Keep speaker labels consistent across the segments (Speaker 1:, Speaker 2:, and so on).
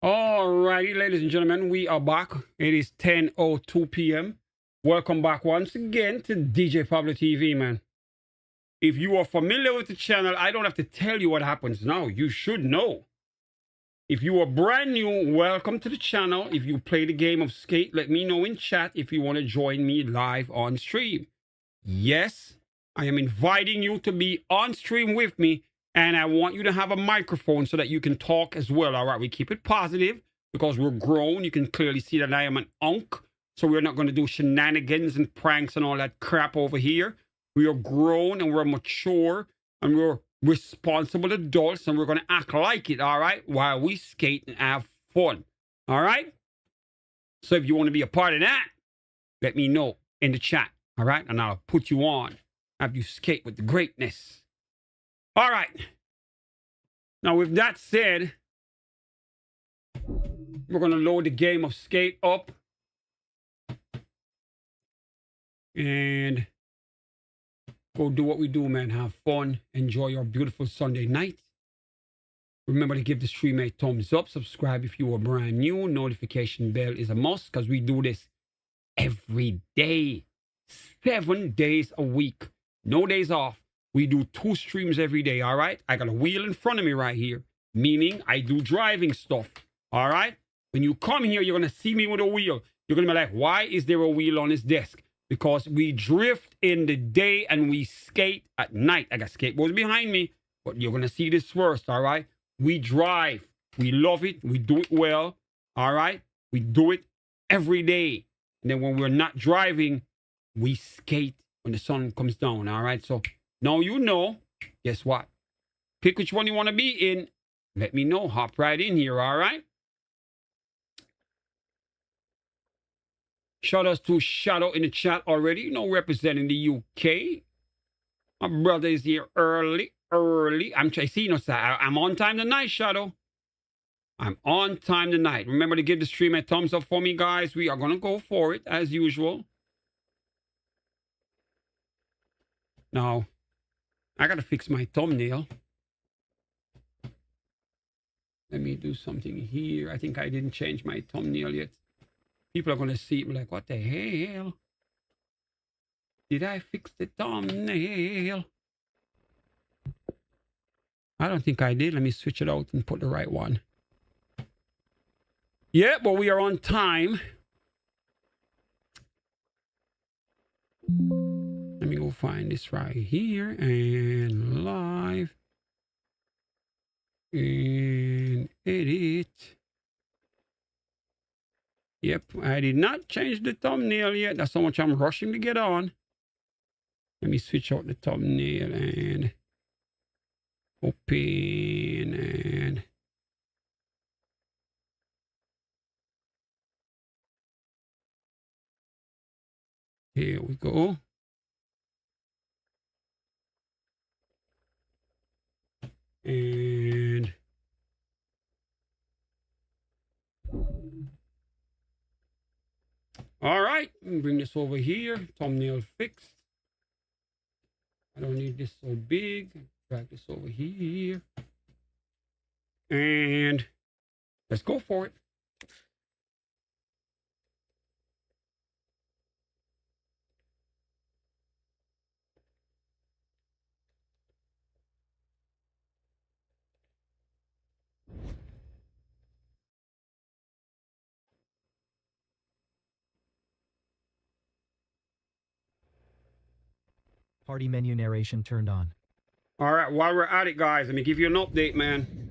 Speaker 1: Alrighty, ladies and gentlemen, we are back. It is 10:02 p.m. Welcome back once again to DJ Pablo TV, man. If you are familiar with the channel, I don't have to tell you what happens now. You should know. If you are brand new, welcome to the channel. If you play the game of skate, let me know in chat if you want to join me live on stream. Yes, I am inviting you to be on stream with me, and I want you to have a microphone so that you can talk as well. All right, we keep it positive because we're grown. You can clearly see that I am an unk, so we're not going to do shenanigans and pranks and all that crap over here. We are grown and we're mature and we're responsible adults, and we're going to act like it, all right, while we skate and have fun. All right, so if you want to be a part of that, let me know in the chat. All right, and I'll put you on, have you skate with the greatness. All right, now with that said, we're going to load the game of skate up and go do what we do, man. Have fun, enjoy your beautiful Sunday night. Remember to give the stream a thumbs up, subscribe if you are brand new. Notification bell is a must because we do this every day, 7 days a week, no days off. We do 2 streams every day. All right, I got a wheel in front of me right here, meaning I do driving stuff. All right, when you come here, you're gonna see me with a wheel. You're gonna be like, why is there a wheel on his desk? Because we drift in the day and we skate at night. I got skateboards behind me, but you're gonna see this first. All right, we drive, we love it, we do it well. All right, we do it every day. And then when we're not driving, we skate when the sun comes down. All right, so now you know. Guess what? Pick which one you want to be in. Let me know. Hop right in here. All right. Shout outs to Shadow in the chat already. You know, representing the UK. My brother is here early. I'm on time tonight, Shadow. I'm on time tonight. Remember to give the stream a thumbs up for me, guys. We are going to go for it as usual. Now, I got to fix my thumbnail. Let me do something here. I think I didn't change my thumbnail yet. People are going to see it like, what the hell? Did I fix the thumbnail? I don't think I did. Let me switch it out and put the right one. Yeah, but we are on time. Let me go find this right here and live and edit. Yep, I did not change the thumbnail yet. That's how much I'm rushing to get on. Let me switch out the thumbnail and open and here we go. And all right, bring this over here. Thumbnail fixed. I don't need this so big. Drag this over here. And let's go for it.
Speaker 2: Party menu narration turned on.
Speaker 1: All right, while we're at it, guys, let me give you an update, man.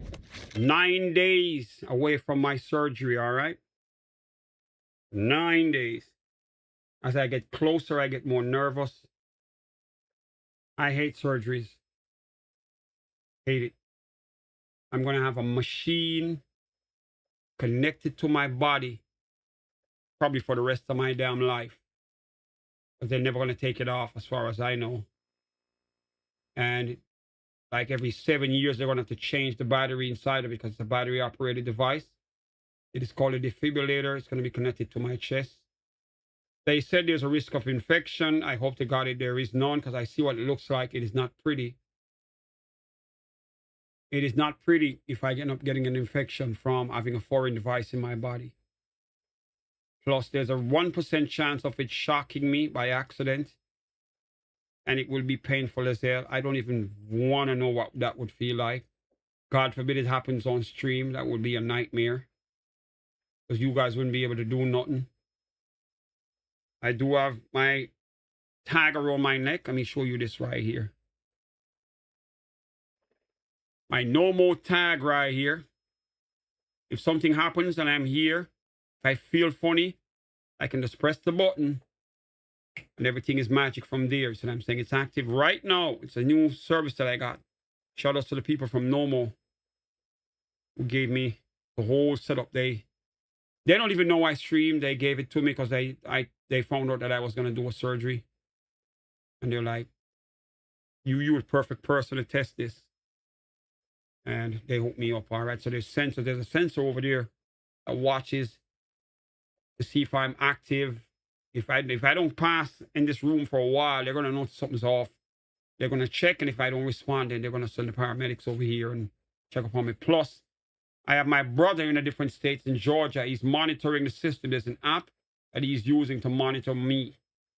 Speaker 1: 9 days away from my surgery, all right? 9 days. As I get closer, I get more nervous. I hate surgeries. Hate it. I'm going to have a machine connected to my body probably for the rest of my damn life. Because they're never going to take it off as far as I know. And like every 7 years, they're going to have to change the battery inside of it because it's a battery operated device. It is called a defibrillator. It's going to be connected to my chest. They said there's a risk of infection. I hope to God there is none because I see what it looks like. It is not pretty. It is not pretty if I end up getting an infection from having a foreign device in my body. Plus, there's a 1% chance of it shocking me by accident. And it will be painful as hell. I don't even want to know what that would feel like. God forbid it happens on stream. That would be a nightmare. Because you guys wouldn't be able to do nothing. I do have my tag around my neck. Let me show you this right here. My no more tag right here. If something happens and I'm here, if I feel funny, I can just press the button and everything is magic from there. So I'm saying it's active right now. It's a new service that I got. Shout out to the people from Nomo who gave me the whole setup. They don't even know I streamed. They gave it to me because they found out that I was going to do a surgery. And they're like, you're a perfect person to test this. And they hooked me up. All right. So there's a sensor over there that watches to see if I'm active. If I don't pass in this room for a while, they're going to notice something's off. They're going to check. And if I don't respond, then they're going to send the paramedics over here and check upon me. Plus, I have my brother in a different states in Georgia. He's monitoring the system. There's an app that he's using to monitor me.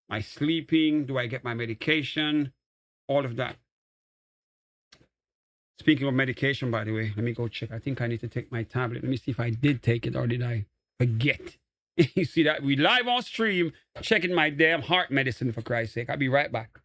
Speaker 1: My sleeping. Do I get my medication? All of that. Speaking of medication, by the way, let me go check. I think I need to take my tablet. Let me see if I did take it or did I forget. You see that? We live on stream checking my damn heart medicine, for Christ's sake. I'll be right back.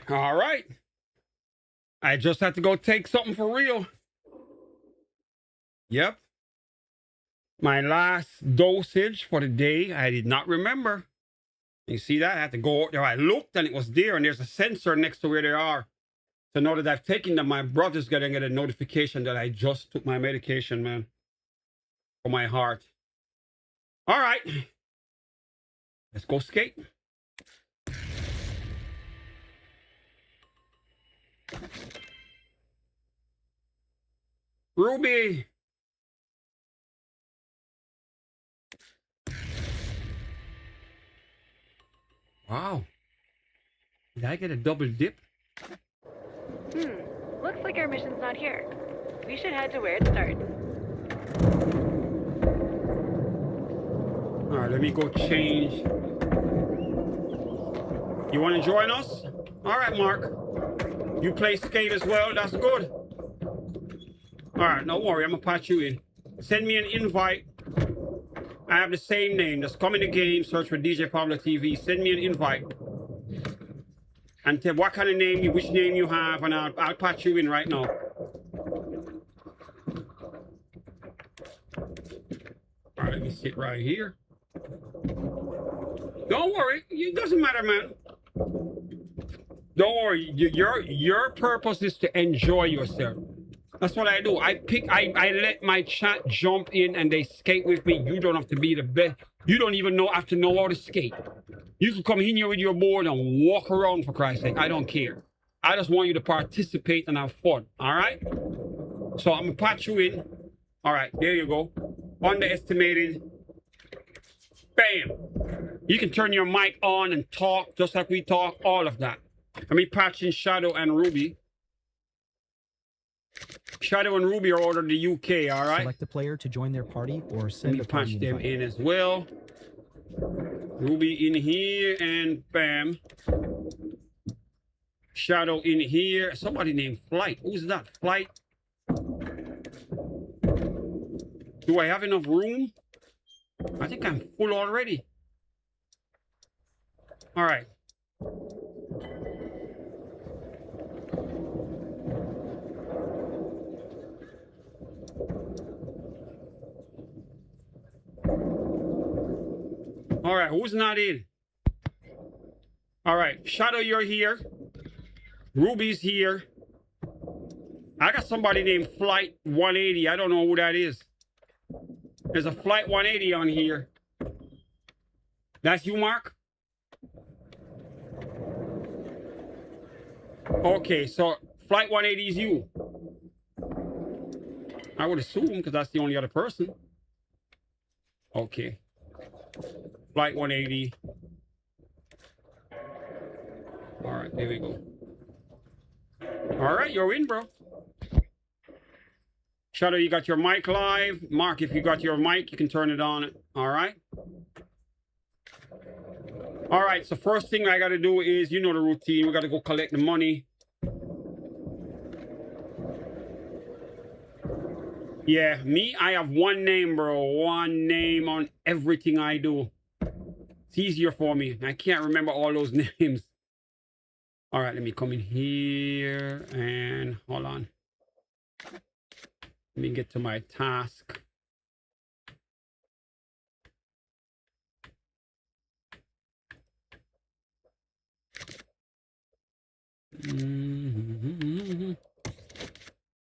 Speaker 1: All right. I just had to go take something for real. Yep. My last dosage for the day, I did not remember. You see that? I had to go out there. I looked and it was there, and there's a sensor next to where they are. So now that I've taken them, my brother's going to get a notification that I just took my medication, man, for my heart. All right. Let's go skate. Ruby. Wow. Did I get a double dip?
Speaker 3: Looks like our mission's not here. We should head to where it starts.
Speaker 1: All right, let me go change. You want to join us? All right, Mark. You play skate as well? That's good. All right, don't worry. I'm going to patch you in. Send me an invite. I have the same name. Just come in the game, search for DJPABLOTV. Send me an invite. And tell what kind of name, which name you have, and I'll patch you in right now. All right, let me sit right here. Don't worry. It doesn't matter, man. Don't worry. Your purpose is to enjoy yourself. That's what I do. I let my chat jump in and they skate with me. You don't have to be the best. You don't even have to know how to skate. You can come in here with your board and walk around, for Christ's sake. I don't care. I just want you to participate and have fun. All right? So I'm going to patch you in. All right, there you go. Underestimated. Bam. You can turn your mic on and talk just like we talk. All of that. Let me patch in Shadow and Ruby. Shadow and Ruby are out of the UK, all right?
Speaker 2: Select the player to join their party or send a
Speaker 1: party. Let me patch them in as well. Ruby in here and bam. Shadow in here. Somebody named Flight. Who's that? Flight. Do I have enough room? I think I'm full already. All right. All right, who's not in? All right, Shadow, you're here. Ruby's here. I got somebody named Flight 180. I don't know who that is. There's a Flight 180 on here. That's you, Mark? Okay, so Flight 180 is you. I would assume, because that's the only other person. Okay. Flight 180. All right, there we go. All right, you're in, bro. Shadow, you got your mic live. Mark, if you got your mic, you can turn it on. All right. All right, so first thing I got to do is, you know the routine. We got to go collect the money. Yeah, me, I have one name, bro. One name on everything I do. It's easier for me. I can't remember all those names. All right, let me come in here and hold on. Let me get to my task.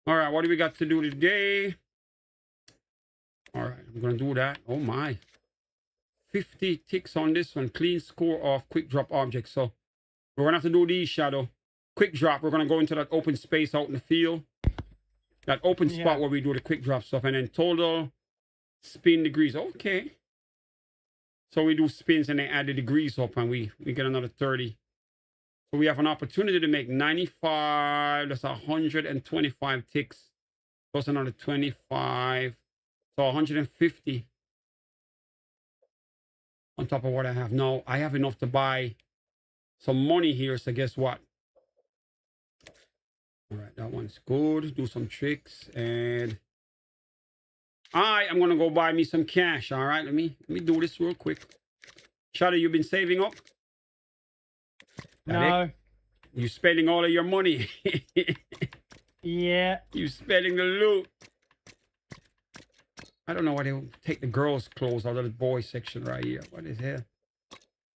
Speaker 1: All right, what do we got to do today? All right, I'm going to do that. Oh, my. 50 ticks on this one. Clean score of quick drop objects. So we're going to have to do these, Shadow. Quick drop. We're going to go into that open space out in the field. That open spot where we do the quick drop stuff. And then total spin degrees. Okay. So we do spins and then add the degrees up and we get another 30. So we have an opportunity to make 95. That's 125 ticks. Plus another 25. So 150. On top of what I have now. I have enough to buy some money here. So guess what? All right, that one's good. Do some tricks. And I am going to go buy me some cash. All right, let me do this real quick. Shadow, you've been saving up?
Speaker 4: No.
Speaker 1: You spending all of your money.
Speaker 4: Yeah.
Speaker 1: You spending the loot. I don't know why they take the girls' clothes out of the boys section right here. What is here?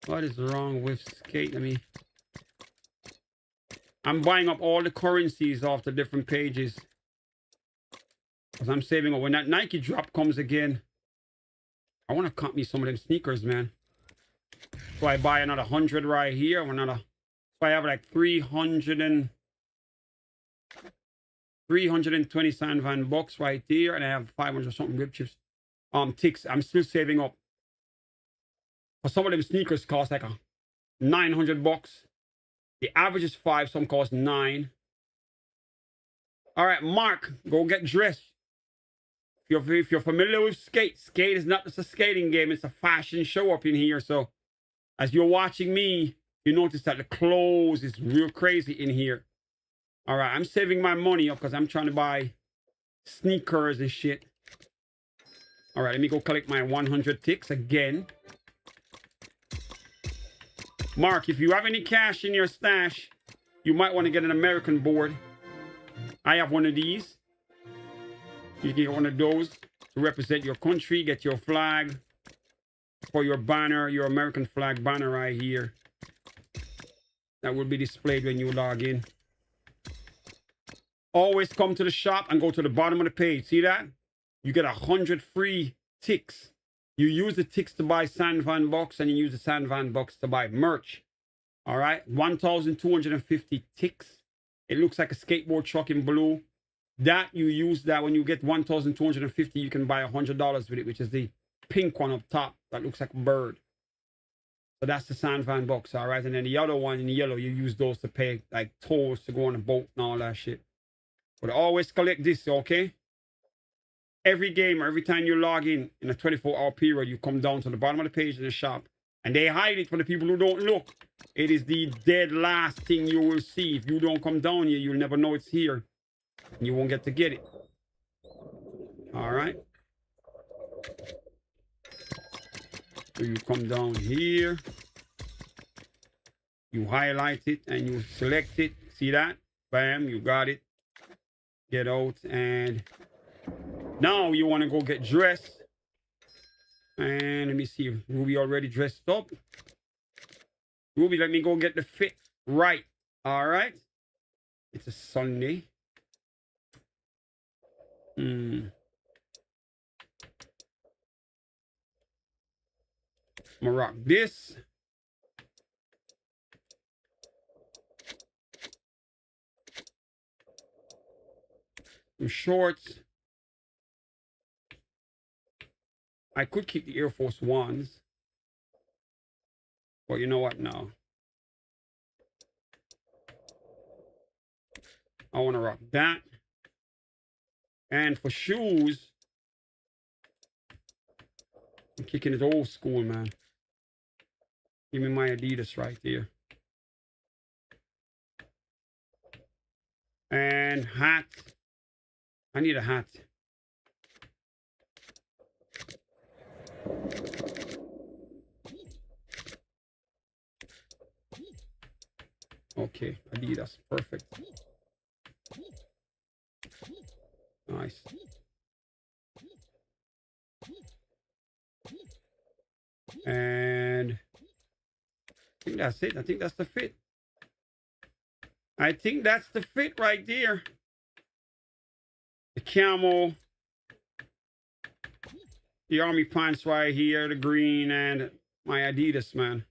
Speaker 1: What is wrong with skate? I'm buying up all the currencies off the different pages. Because I'm saving up. When that Nike drop comes again, I want to cut me some of them sneakers, man. So I buy another 100 right here. So I have like 320 San Van bucks right there. And I have 500 something rib chips. Ticks. I'm still saving up. But some of them sneakers cost like 900 bucks. The average is 5, some cost 9. All right, Mark, go get dressed. If you're familiar with skate is not just a skating game, it's a fashion show up in here. So as you're watching me, you notice that the clothes is real crazy in here. All right, I'm saving my money up because I'm trying to buy sneakers and shit. All right, let me go collect my 100 ticks again. Mark, if you have any cash in your stash, you might want to get an American board. I have one of these. You can get one of those to represent your country. Get your flag for your banner, your American flag banner right here. That will be displayed when you log in. Always come to the shop and go to the bottom of the page. See that? You get 100 free ticks. You use the ticks to buy San Van bucks and you use the San Van bucks to buy merch. All right. 1,250 ticks. It looks like a skateboard truck in blue. That you use that when you get 1,250, you can buy $100 with it, which is the pink one up top. That looks like a bird. So that's the San Van bucks. All right. And then the other one in the yellow, you use those to pay like tolls to go on a boat and all that shit. But always collect this, okay? Every game, every time you log in a 24-hour period, you come down to the bottom of the page in the shop. And they hide it for the people who don't look. It is the dead last thing you will see. If you don't come down here, you'll never know it's here. And you won't get to get it. All right. So you come down here, you highlight it and you select it. See that? Bam, you got it. Get out, and now you want to go get dressed. And let me see, Ruby already dressed up. Ruby, let me go get the fit right. All right. It's a Sunday. I'm gonna rock this. Some shorts. I could keep the Air Force Ones. But you know what now? I want to rock that. And for shoes, I'm kicking it old school, man. Give me my Adidas right there. And hat. I need a hat. Okay, Adidas, perfect. Nice. And I think that's it. I think that's the fit. I think that's the fit right there. The camo, the army pants right here, the green, and my Adidas, man.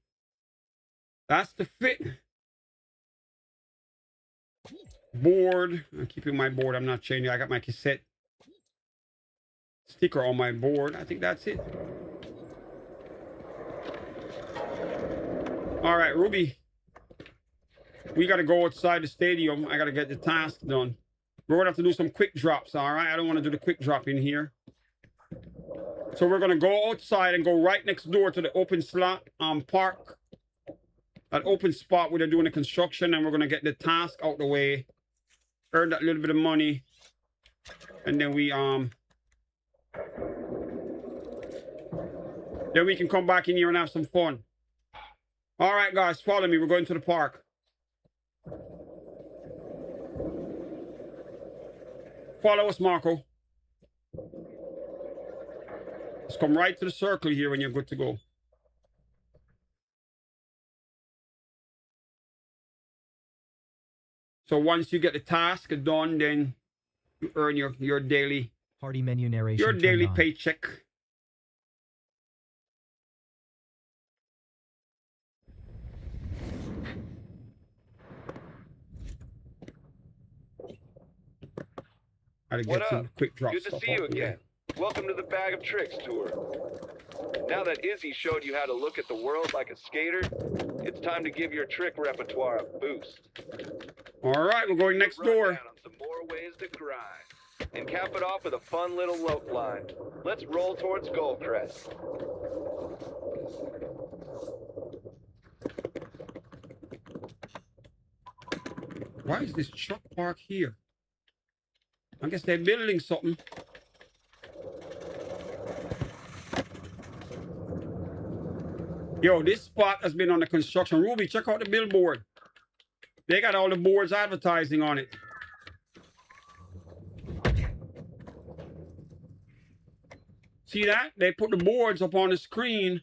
Speaker 1: That's the fit. Board. I'm keeping my board. I'm not changing. I got my cassette sticker on my board. I think that's it. All right, Ruby. We got to go outside the stadium. I got to get the task done. We're going to have to do some quick drops, all right? I don't want to do the quick drop in here. So we're going to go outside and go right next door to the open slot park. That open spot where they're doing the construction, and we're going to get the task out the way. Earn that little bit of money. And then we can come back in here and have some fun. All right, guys, follow me. We're going to the park. Follow us, Marco. Just come right to the circle here when you're good to go. So once you get the task done, then you earn your daily
Speaker 2: Party menu narration.
Speaker 1: your daily
Speaker 2: turned on.
Speaker 1: paycheck. Gotta get
Speaker 4: What
Speaker 1: some
Speaker 4: up?
Speaker 1: quick drop
Speaker 4: Good to
Speaker 1: stuff
Speaker 4: see you
Speaker 1: out the way.
Speaker 4: again. Welcome to the Bag of Tricks tour. Now that Izzy showed you how to look at the world like a skater, it's time to give your trick repertoire a boost.
Speaker 1: All right, we're going next door.
Speaker 4: Run down on some more ways to grind. And cap it off with a fun little lope line. Let's roll towards Goldcrest.
Speaker 1: Why is this truck parked here? I guess they're building something. Yo, this spot has been under construction. Ruby, check out the billboard. They got all the boards advertising on it. See that? They put the boards up on the screen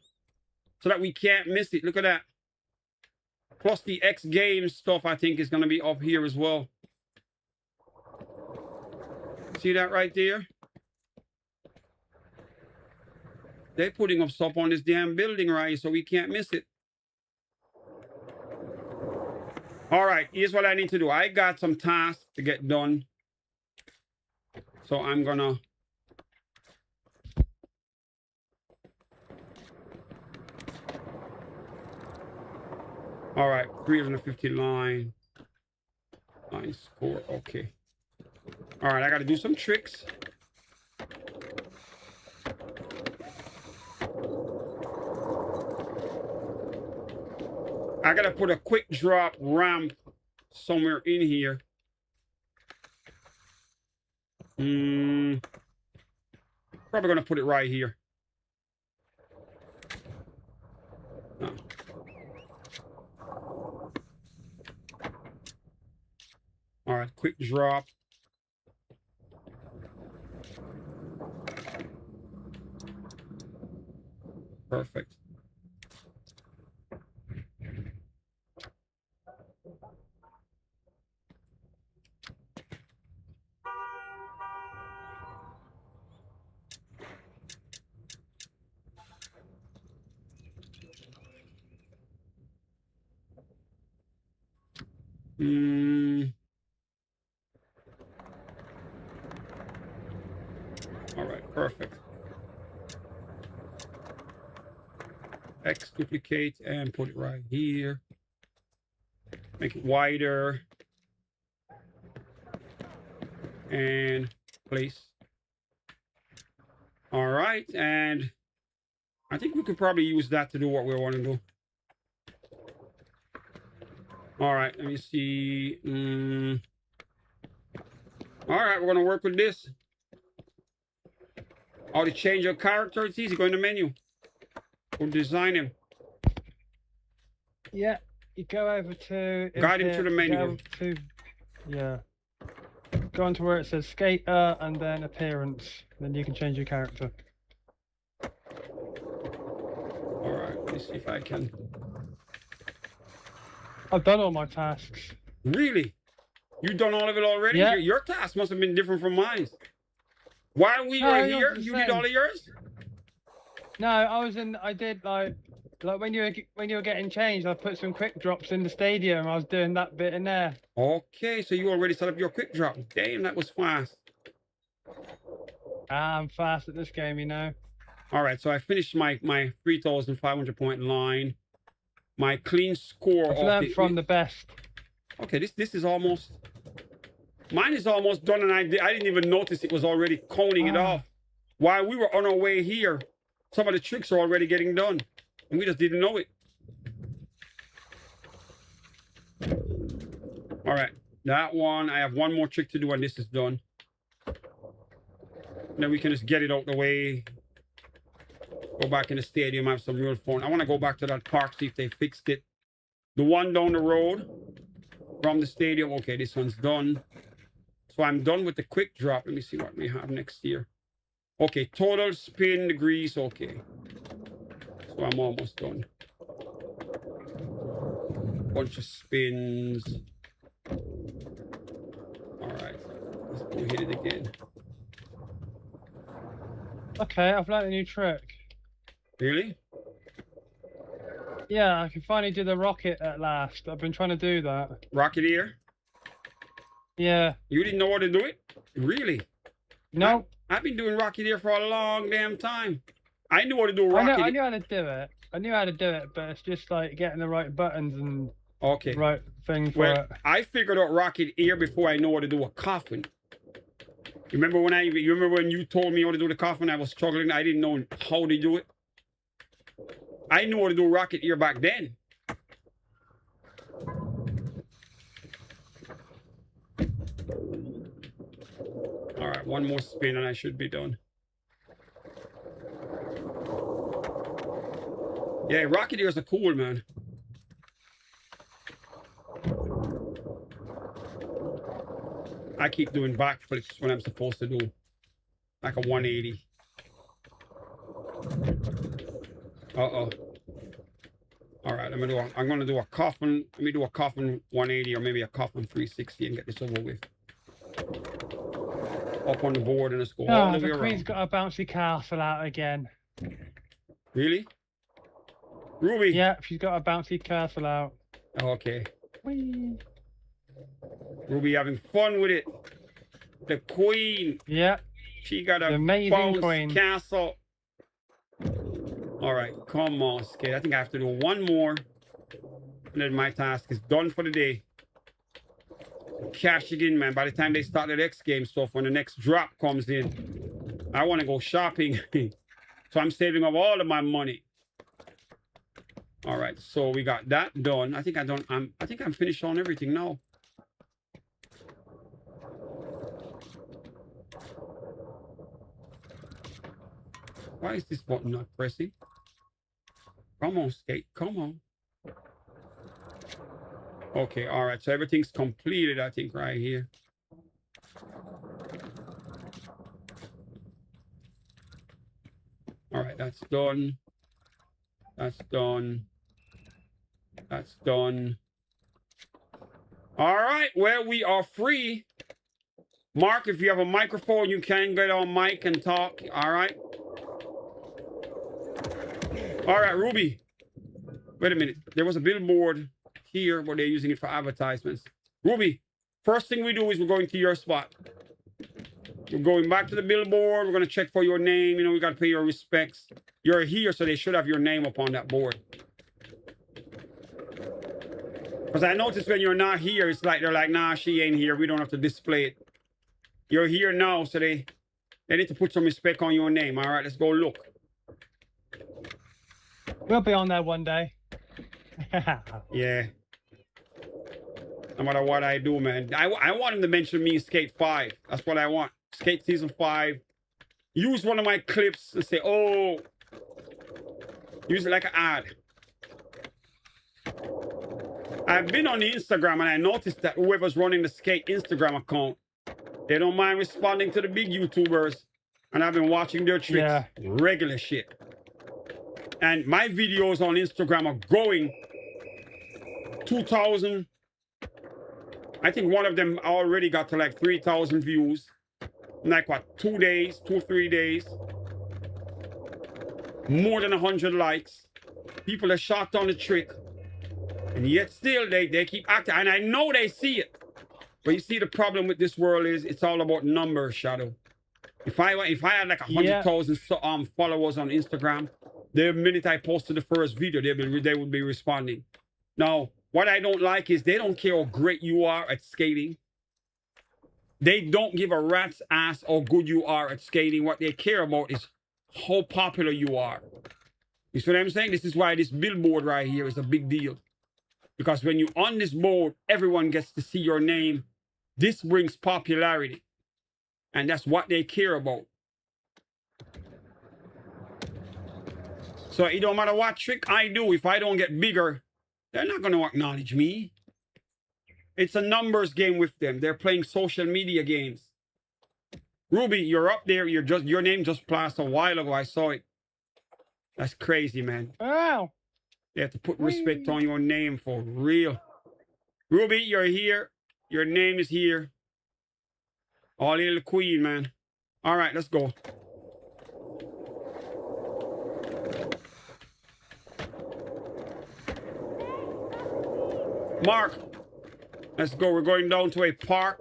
Speaker 1: so that we can't miss it. Look at that. Plus the X Games stuff, I think, is going to be up here as well. See that right there? They're putting up stuff on this damn building right here, so we can't miss it. All right, here's what I need to do. I got some tasks to get done. So I'm gonna... All right, 350 line score, okay. All right, I gotta do some tricks. I gotta put a quick drop ramp somewhere in here. Probably gonna put it right here. right, quick drop. Perfect. All right, perfect. X duplicate and put it right here. Make it wider. And place. All right, and I think we could probably use that to do what we want to do. All right, let me see. All right, we're gonna work with this. Oh, to change your character, it's easy. Go in the menu. We'll design him.
Speaker 5: Yeah, you go over to...
Speaker 1: Guide him to the menu.
Speaker 5: Yeah. Go on to where it says skater and then appearance. Then you can change your character.
Speaker 1: All right, let me see if I can.
Speaker 5: I've done all my tasks.
Speaker 1: Really? You done all of it already?
Speaker 5: Yeah.
Speaker 1: Your task must have been different from mine. While we
Speaker 5: No,
Speaker 1: were
Speaker 5: yours
Speaker 1: here,
Speaker 5: was the
Speaker 1: you did
Speaker 5: same.
Speaker 1: all of yours?
Speaker 5: No, I did like when you were getting changed, I put some quick drops in the stadium. I was doing that bit in there.
Speaker 1: Okay, so you already set up your quick drop. Damn, that was fast.
Speaker 5: I'm fast at this game, you know.
Speaker 1: All right, so I finished my 3,500 point line. My clean score.
Speaker 5: I've learned from the best.
Speaker 1: Okay, this is almost. Mine is almost done, and I didn't even notice it was already coning it off. While we were on our way here, some of the tricks are already getting done, and we just didn't know it. All right, that one. I have one more trick to do, and this is done. Then we can just get it out the way. Go back in the stadium, have some real fun. I want to go back to that park, see if they fixed it. The one down the road from the stadium. Okay, this one's done. So I'm done with the quick drop. Let me see what we have next here. Okay, total spin degrees. Okay. So I'm almost done. Bunch of spins. All right. Let's go hit it again.
Speaker 5: Okay, I've learned a new trick.
Speaker 1: Really?
Speaker 5: Yeah, I can finally do the rocket at last. I've been trying to do that.
Speaker 1: Rocketeer?
Speaker 5: Yeah.
Speaker 1: You didn't know how to do it? Really?
Speaker 5: No.
Speaker 1: I've been doing Rocketeer for a long damn time. I knew how to do Rocketeer.
Speaker 5: I knew how to do it. I knew how to do it, but it's just like getting the right buttons and
Speaker 1: okay.
Speaker 5: right thing for
Speaker 1: Well,
Speaker 5: it.
Speaker 1: I figured out Rocketeer before I know how to do a coffin. You remember when you told me how to do the coffin? I was struggling. I didn't know how to do it. I knew how to do Rocketeer back then. All right, one more spin and I should be done. Yeah, Rocketeers are cool, man. I keep doing backflips when I'm supposed to do like a 180. Uh-oh. All right, I'm gonna do a coffin. Let me do a coffin 180 or maybe a coffin 360 and get this over with. Up on the board and let's go all the way
Speaker 5: The Queen's
Speaker 1: around.
Speaker 5: got a bouncy castle out again.
Speaker 1: Really? Ruby?
Speaker 5: Yeah, she's got a bouncy castle out.
Speaker 1: Okay.
Speaker 5: Whee.
Speaker 1: Ruby having fun with it. The Queen.
Speaker 5: Yeah.
Speaker 1: She got a
Speaker 5: The amazing
Speaker 1: bounce
Speaker 5: Queen.
Speaker 1: castle. All right, come on, Skate. I think I have to do one more. And then my task is done for the day. Cash it in, man. By the time they start the next game stuff, when the next drop comes in, I want to go shopping. So I'm saving up all of my money. All right, so we got that done. I think I'm finished on everything now. Why is this button not pressing? Come on, Skate. Come on. Okay, all right. So everything's completed, I think, right here. All right, that's done. That's done. That's done. All right, well, we are free. Mark, if you have a microphone, you can get on mic and talk. All right. All right, Ruby. Wait a minute. There was a billboard here, but they're using it for advertisements. Ruby, first thing we do is we're going to your spot. We're going back to the billboard. We're going to check for your name. You know, we got to pay your respects. You're here, so they should have your name up on that board. Because I noticed when you're not here, it's like they're like, nah, she ain't here. We don't have to display it. You're here now, so they need to put some respect on your name. All right, let's go look.
Speaker 5: We'll be on there one day.
Speaker 1: Yeah. No matter what I do, man. I want him to mention me in Skate 5. That's what I want. Skate Season 5. Use one of my clips and say, oh. Use it like an ad. I've been on the Instagram and I noticed that whoever's running the Skate Instagram account, they don't mind responding to the big YouTubers. And I've been watching their tricks. Yeah. Regular shit. And my videos on Instagram are going 2,000. I think one of them already got to like 3,000 views. In like what, 2 days, 2-3 days. More than 100 likes. People are shocked on the trick. And yet still they keep acting. And I know they see it. But you see, the problem with this world is it's all about numbers, Shadow. If I had like 100,000 followers on Instagram, the minute I posted the first video, they would be responding. Now, what I don't like is they don't care how great you are at skating. They don't give a rat's ass how good you are at skating. What they care about is how popular you are. You see what I'm saying? This is why this billboard right here is a big deal. Because when you're on this board, everyone gets to see your name. This brings popularity. And that's what they care about. So it don't matter what trick I do, if I don't get bigger, they're not going to acknowledge me. It's a numbers game with them. They're playing social media games. Ruby, you're up there. Your name just passed a while ago. I saw it. That's crazy, man.
Speaker 5: Wow.
Speaker 1: You have to put respect on your name for real. Ruby, you're here. Your name is here. All little queen, man. All right, let's go. Mark, let's go. We're going down to a park,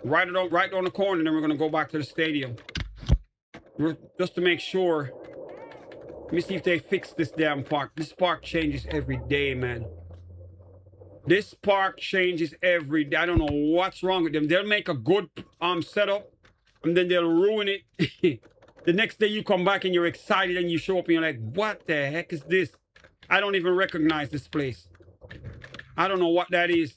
Speaker 1: right down the corner, and then we're going to go back to the stadium. Just to make sure. Let me see if they fix this damn park. This park changes every day, man. This park changes every day. I don't know what's wrong with them. They'll make a good setup, and then they'll ruin it. The next day you come back and you're excited and you show up and you're like, what the heck is this? I don't even recognize this place. I don't know what that is.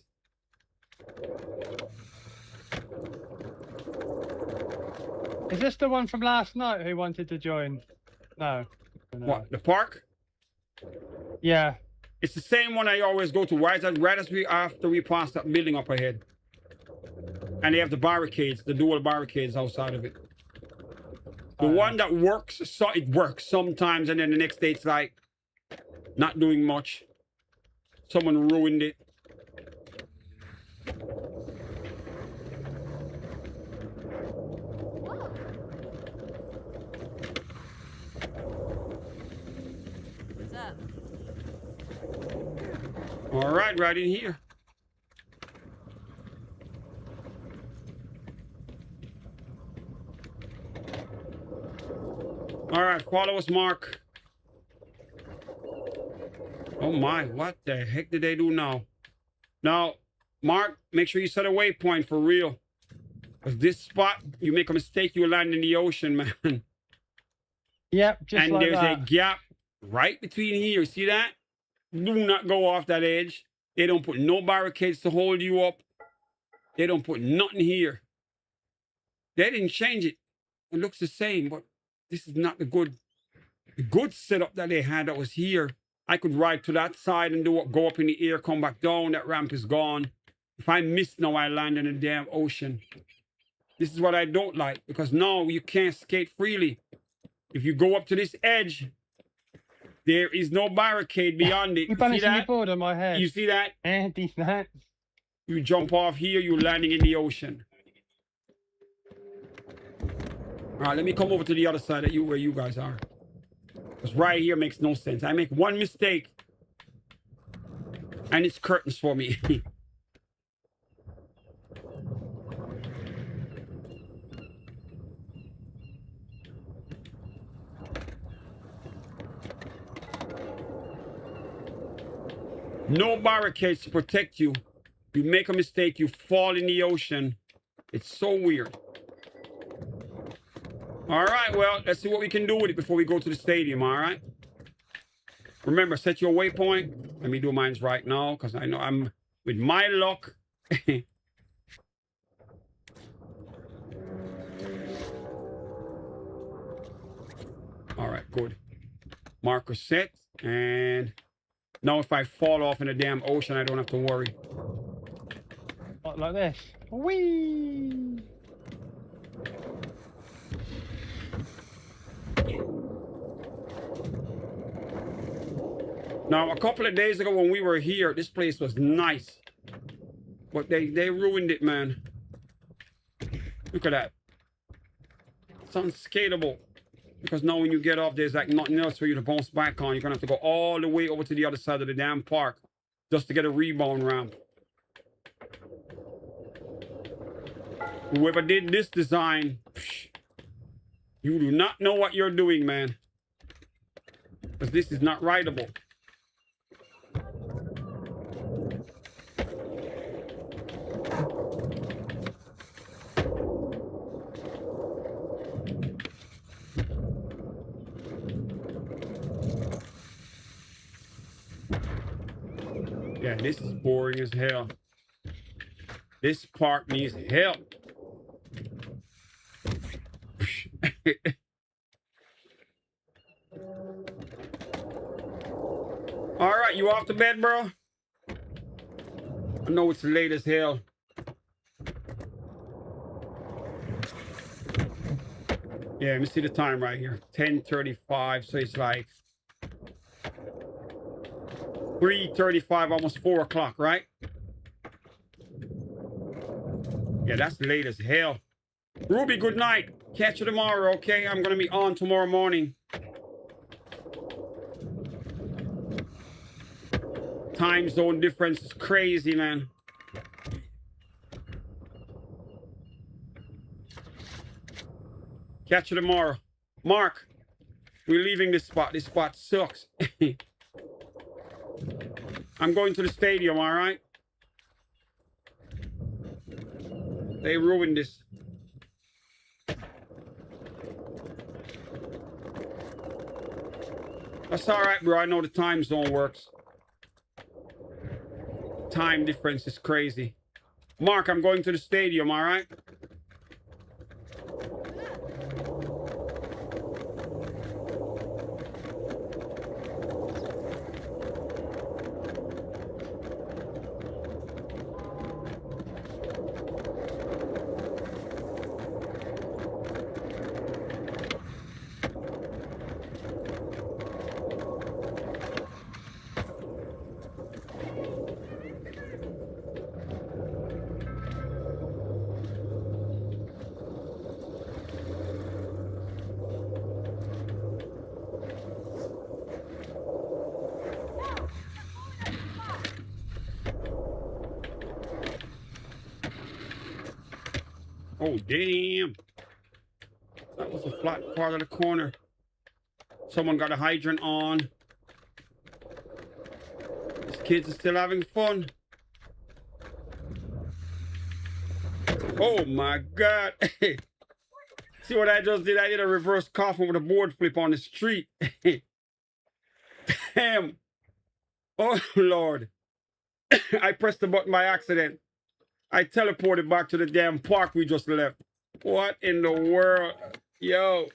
Speaker 5: Is this the one from last night who wanted to join? No.
Speaker 1: What, the park?
Speaker 5: Yeah.
Speaker 1: It's the same one I always go to, right after we pass that building up ahead. And they have the barricades, the dual barricades outside of it. The one that works, so it works sometimes, and then the next day it's like not doing much. Someone ruined it.
Speaker 6: What's up?
Speaker 1: All right, right in here. All right, follow us, Mark. Oh my, what the heck did they do now? Now, Mark, make sure you set a waypoint for real. Because this spot, you make a mistake, you land in the ocean, man.
Speaker 5: Yep, just
Speaker 1: and
Speaker 5: like
Speaker 1: there's
Speaker 5: that.
Speaker 1: a gap right between here. See that? Do not go off that edge. They don't put no barricades to hold you up. They don't put nothing here. They didn't change it. It looks the same, but this is not the good setup that they had that was here I could ride to that side and go up in the air, come back down. That ramp is gone. If I miss now, I land in the damn ocean. This is what I don't like, because now you can't skate freely. If you go up to this edge, there is no barricade beyond it.
Speaker 5: You
Speaker 1: See
Speaker 5: your
Speaker 1: that?
Speaker 5: board on my head.
Speaker 1: You see that?
Speaker 5: Decent.
Speaker 1: You jump off here, you're landing in the ocean. All right, let me come over to the other side of you where you guys are. Because right here makes no sense. I make one mistake, and it's curtains for me. No barricades to protect you. You make a mistake, you fall in the ocean. It's so weird. All right, well, let's see what we can do with it before we go to the stadium, all right? Remember, set your waypoint. Let me do mine right now, because I know I'm, with my luck. All right, good. Marker set, and now if I fall off in the damn ocean, I don't have to worry.
Speaker 5: Like this. Whee!
Speaker 1: Now, a couple of days ago when we were here, this place was nice. But they ruined it, man. Look at that. It's unskatable. Because now when you get off, there's like nothing else for you to bounce back on. You're going to have to go all the way over to the other side of the damn park just to get a rebound ramp. Whoever did this design, you do not know what you're doing, man. Because this is not rideable. Yeah, this is boring as hell. This park needs help. All right, you off to bed, bro? I know it's late as hell. Yeah, let me see the time right here. 10:35, so it's like 3:35, almost 4 o'clock, right? Yeah, that's late as hell. Ruby, good night. Catch you tomorrow, okay? I'm gonna be on tomorrow morning. Time zone difference is crazy, man. Catch you tomorrow. Mark, we're leaving this spot. This spot sucks. I'm going to the stadium, all right? They ruined this. That's all right, bro. I know the time zone works. Time difference is crazy. Mark, I'm going to the stadium, all right? Oh, damn. That was a flat part of the corner. Someone got a hydrant on. These kids are still having fun. Oh, my God. See what I just did? I did a reverse coffin with a board flip on the street. Damn. Oh, Lord. I pressed the button by accident. I teleported back to the damn park we just left. What in the world? Yo.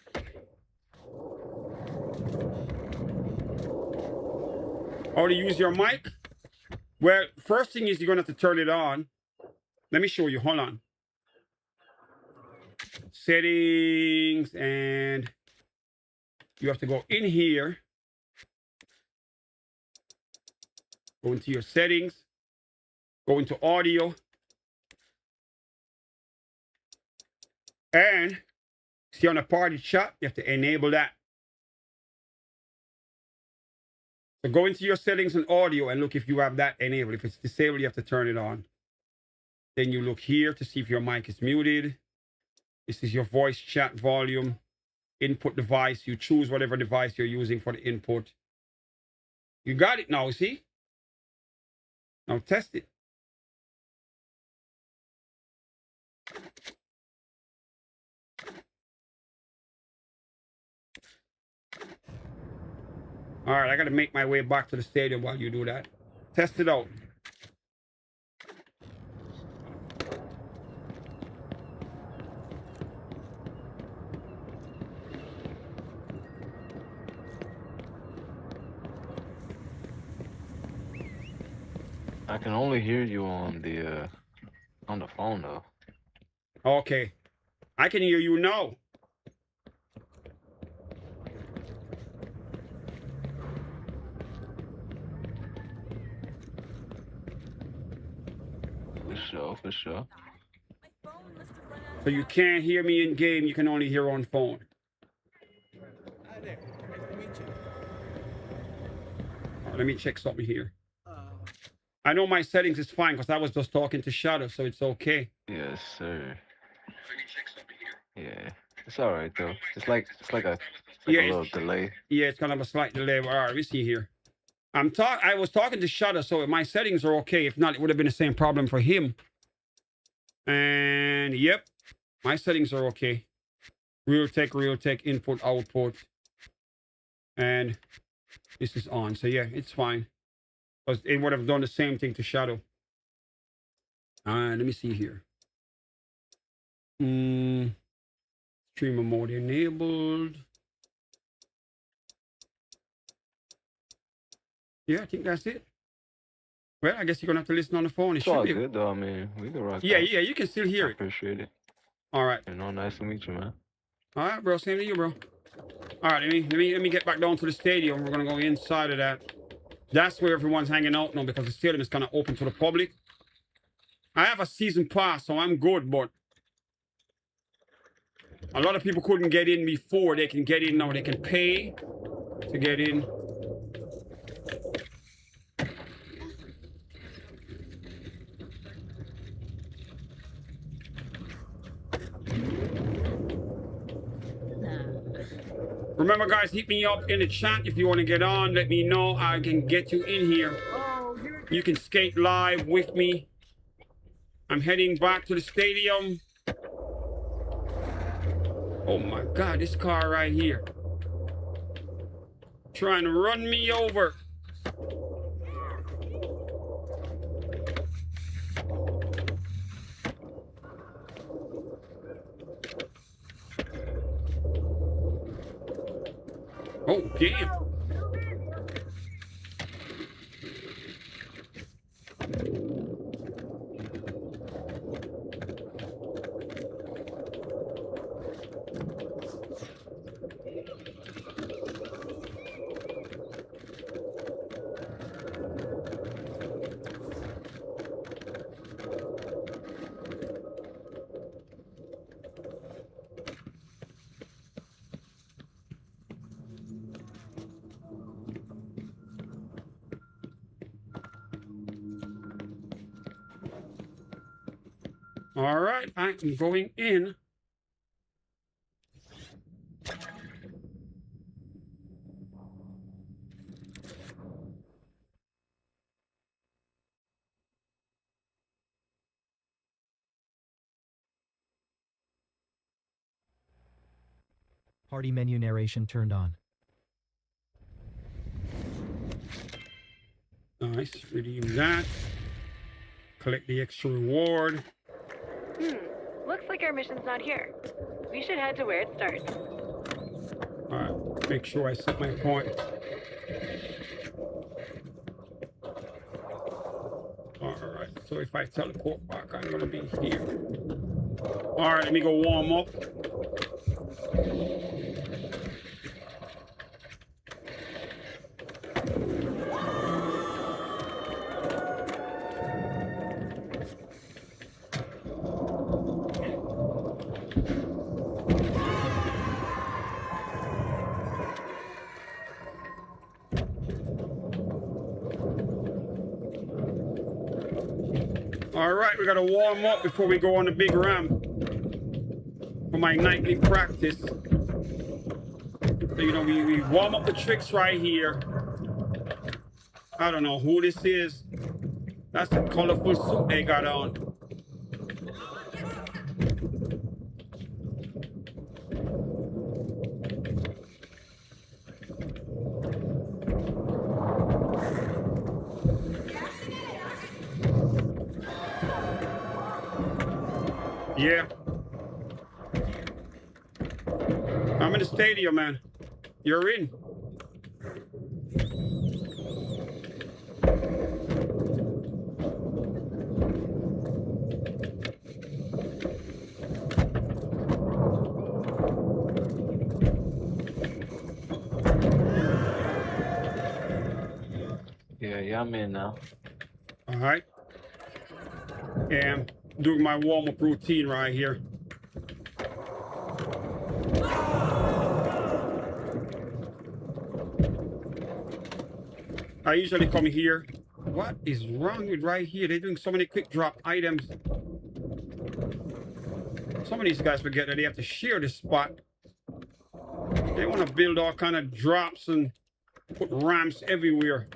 Speaker 1: How to use your mic? Well, first thing is you're gonna have to turn it on. Let me show you. Hold on. Settings, and you have to go in here. Go into your settings. Go into audio. And see on the party chat, you have to enable that. So go into your settings and audio and look if you have that enabled. If it's disabled, you have to turn it on. Then you look here to see if your mic is muted. This is your voice chat volume. Input device. You choose whatever device you're using for the input. You got it now, see? Now test it. All right, I got to make my way back to the stadium while you do that. Test it out.
Speaker 4: I can only hear you on the phone though.
Speaker 1: Okay. I can hear you now.
Speaker 4: For sure.
Speaker 6: My phone must have run out.
Speaker 1: So you can't hear me in game. You can only hear on phone.
Speaker 7: Hi there. Nice to meet you.
Speaker 1: All right, let me check something here. I know my settings is fine because I was just talking to Shadow, so it's okay.
Speaker 4: Yes, sir. Let me check something here. Yeah, it's all right though. It's like a little delay.
Speaker 1: Yeah, it's kind of a slight delay. All right, let me see here. I was talking to Shadow, so my settings are okay. If not, it would have been the same problem for him. And yep, my settings are okay. Real tech, input, output. And this is on. So yeah, it's fine. Because it would have done the same thing to Shadow. Let me see here. Streamer mode enabled. Yeah, I think that's it. Well, I guess you're gonna have to listen on the phone.
Speaker 4: It's all good though. I mean, we can rock.
Speaker 1: Yeah,
Speaker 4: out.
Speaker 1: yeah, you can still hear
Speaker 4: I
Speaker 1: it.
Speaker 4: appreciate it.
Speaker 1: All right.
Speaker 4: You know, nice to meet you, man.
Speaker 1: All right, bro. Same to you, bro. All right, let me get back down to the stadium. We're gonna go inside of that. That's where everyone's hanging out now because the stadium is kind of open to the public. I have a season pass, so I'm good, but a lot of people couldn't get in before. They can get in now. They can pay to get in. Remember, guys, hit me up in the chat if you want to get on. Let me know. I can get you in here. You can skate live with me. I'm heading back to the stadium. Oh my God, this car right here. Trying to run me over. Oh, damn. All right, I'm going in.
Speaker 2: Party menu narration turned on.
Speaker 1: Nice, redeem that. Collect the extra reward.
Speaker 3: Looks like our mission's not here. We should head to where it starts.
Speaker 1: All right, make sure I set my point. Alright, so if I teleport back, I'm gonna be here. Alright, let me go warm up. All right, we gotta warm up before we go on the big ramp for my nightly practice. So, you know, we warm up the tricks right here. I don't know who this is. That's a colorful suit they got on. Yeah. I'm in the stadium, man. You're in.
Speaker 8: Yeah, I'm in now.
Speaker 1: All right. Yeah, I'm doing my warm-up routine right here. I usually come here. What is wrong with right here? They're doing so many quick drop items. Some of these guys forget that they have to share this spot. They want to build all kind of drops and put ramps everywhere.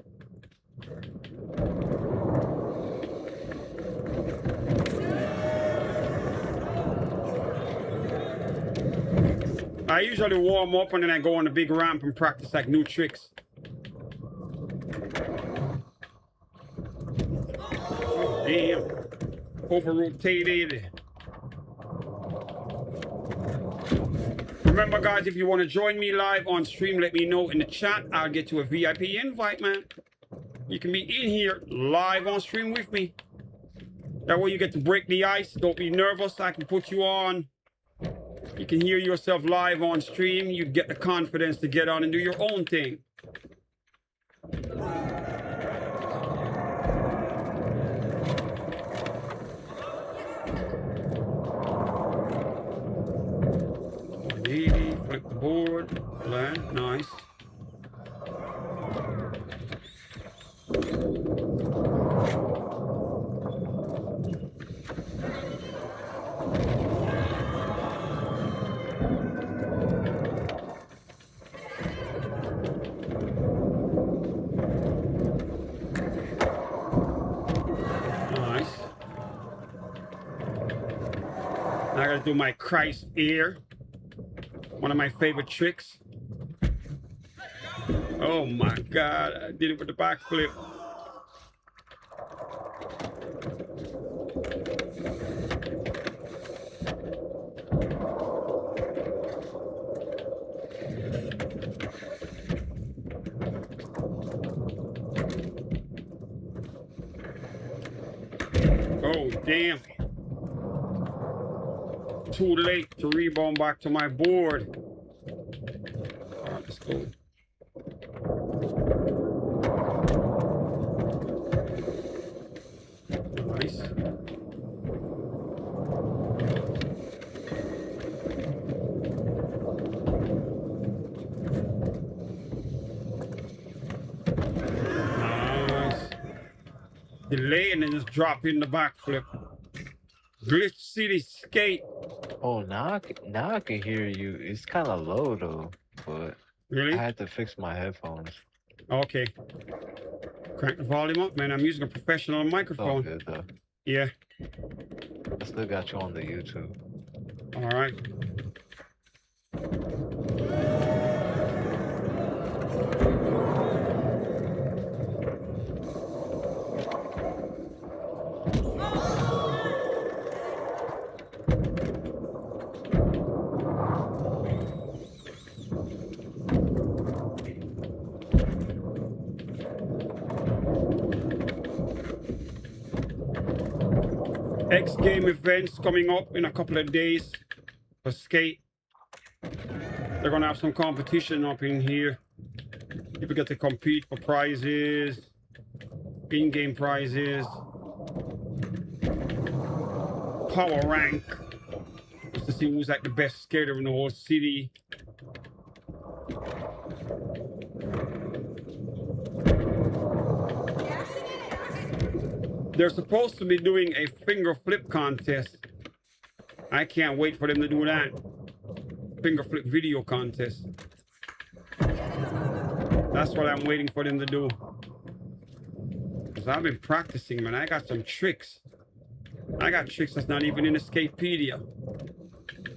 Speaker 1: I usually warm up and then I go on the big ramp and practice like new tricks. Oh, damn. Over-rotated. Remember, guys, if you want to join me live on stream, let me know in the chat. I'll get you a VIP invite, man. You can be in here live on stream with me. That way you get to break the ice. Don't be nervous. I can put you on. You can hear yourself live on stream. You get the confidence to get on and do your own thing. Flip the board. Land. Nice. I gotta do my Christ ear. One of my favorite tricks. Oh my God, I did it with the backflip. Oh, damn. Too late to rebound back to my board. All right, let's go. Nice. Nice. Delay and then just drop in the backflip. Glitch City skate.
Speaker 8: Oh, now I can hear you. It's kind of low though, but
Speaker 1: Really?
Speaker 8: I had to fix my headphones.
Speaker 1: Okay. Crank the volume up, man. I'm using a professional
Speaker 8: It's all
Speaker 1: microphone.
Speaker 8: good though.
Speaker 1: Yeah.
Speaker 8: I still got you on the YouTube.
Speaker 1: All right. X game events coming up in a couple of days for skate. They're gonna have some competition up in here. People get to compete for prizes, in-game prizes, power rank, just to see who's like the best skater in the whole city. They're supposed to be doing a finger flip contest. I can't wait for them to do that. Finger flip video contest. That's what I'm waiting for them to do. Because I've been practicing, man. I got some tricks. I got tricks that's not even in the Skatepedia.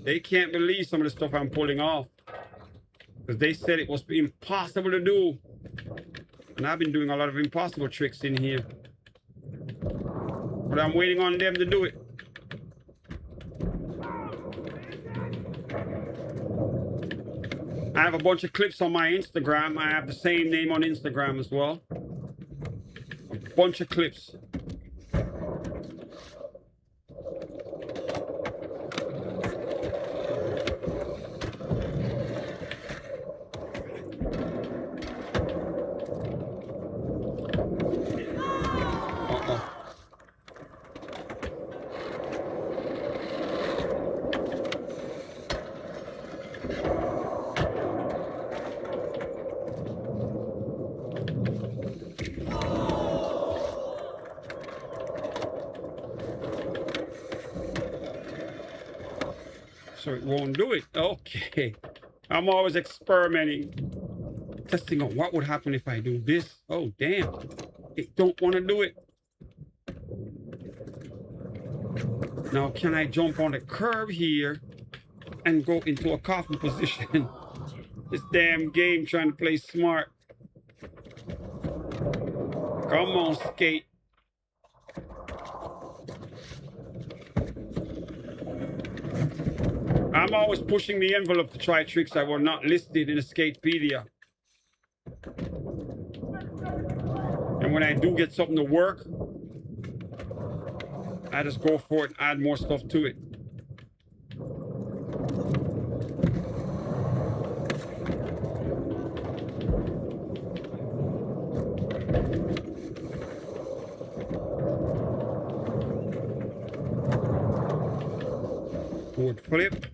Speaker 1: They can't believe some of the stuff I'm pulling off. Because they said it was impossible to do. And I've been doing a lot of impossible tricks in here. But I'm waiting on them to do it. I have a bunch of clips on my Instagram. I have the same name on Instagram as well. A bunch of clips. So it won't do it. Okay. I'm always experimenting. Testing on what would happen if I do this. Oh, damn. It don't want to do it. Now, can I jump on the curb here and go into a coffin position? This damn game trying to play smart. Come on, skate. I'm always pushing the envelope to try tricks that were not listed in the Skatepedia. And when I do get something to work, I just go for it and add more stuff to it. Board flip.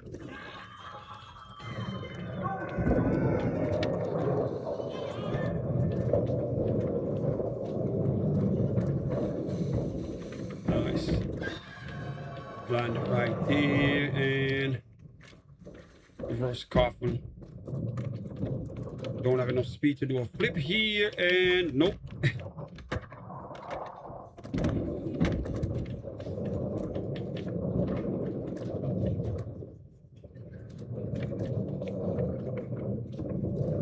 Speaker 1: Nice. Land it right here and reverse coffin. Don't have enough speed to do a flip here and nope.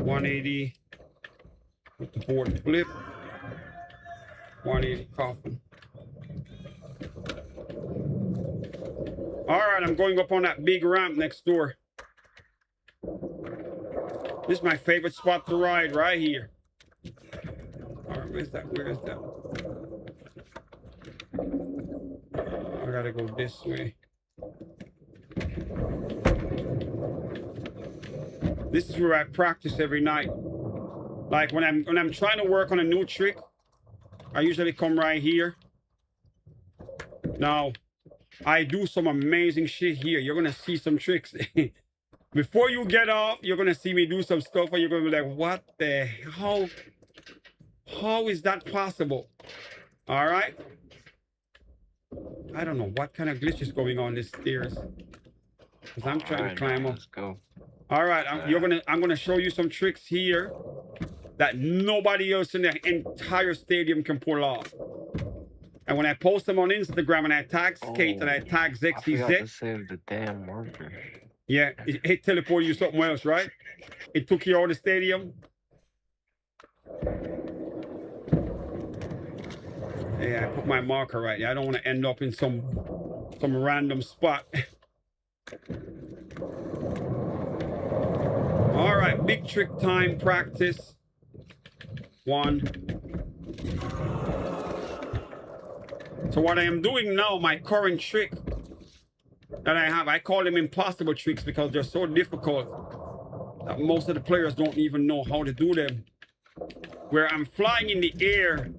Speaker 1: $180 with the board flip. 180 coffin. All right, I'm going up on that big ramp next door. This is my favorite spot to ride, right here. All right, where's that? Where is that? I gotta go this way. This is where I practice every night. Like when I'm trying to work on a new trick, I usually come right here. Now, I do some amazing shit here. You're gonna see some tricks. Before you get off, you're gonna see me do some stuff and you're gonna be like, what the hell? How is that possible? All right. I don't know what kind of glitch is going on this stairs. Because I'm trying to climb up.
Speaker 8: Let's go.
Speaker 1: All right, I'm gonna show you some tricks here that nobody else in the entire stadium can pull off. And when I post them on Instagram and I tag Skate and I tag
Speaker 8: I forgot to
Speaker 1: ZXZ,
Speaker 8: save the damn marker.
Speaker 1: yeah, it teleported you something else, right? It took you out of the stadium. Yeah, I put my marker right. Yeah, I don't want to end up in some random spot. All right, big trick time practice. 1, So what I am doing now, my current trick that I have, I call them impossible tricks because they're so difficult that most of the players don't even know how to do them. Where I'm flying in the air,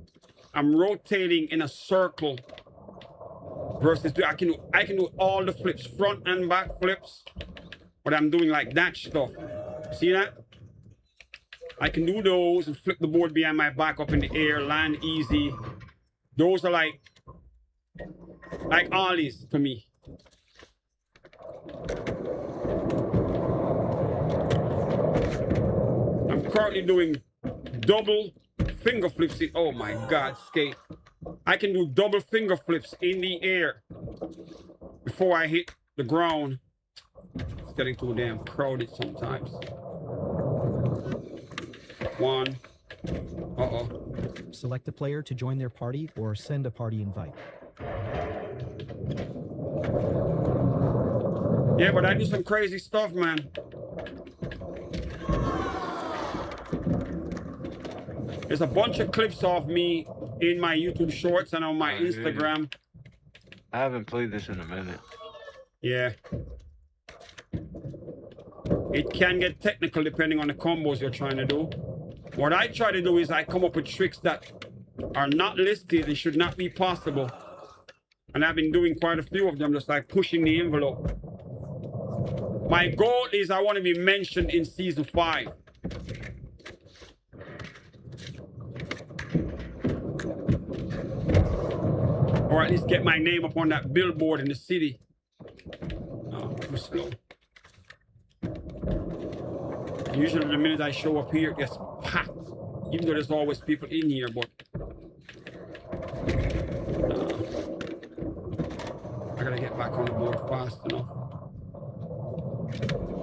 Speaker 1: I'm rotating in a circle. Versus I can do all the flips, front and back flips, but I'm doing like that stuff. See that? I can do those and flip the board behind my back up in the air, land easy. Those are like ollies to me. I'm currently doing double finger flips. Oh my God, skate. I can do double finger flips in the air before I hit the ground. It's getting too damn crowded sometimes. One. Uh-oh.
Speaker 2: Select a player to join their party or send a party invite.
Speaker 1: Yeah, but I do some crazy stuff, man. There's a bunch of clips of me in my YouTube shorts and on my Instagram.
Speaker 8: I haven't played this in a minute.
Speaker 1: Yeah. It can get technical depending on the combos you're trying to do. What I try to do is I come up with tricks that are not listed and should not be possible. And I've been doing quite a few of them, just like pushing the envelope. My goal is I want to be mentioned in season 5. Or at least get my name up on that billboard in the city. Oh, too slow. Usually the minute I show up here, it gets packed. Even though there's always people in here, but... I gotta get back on the board fast enough.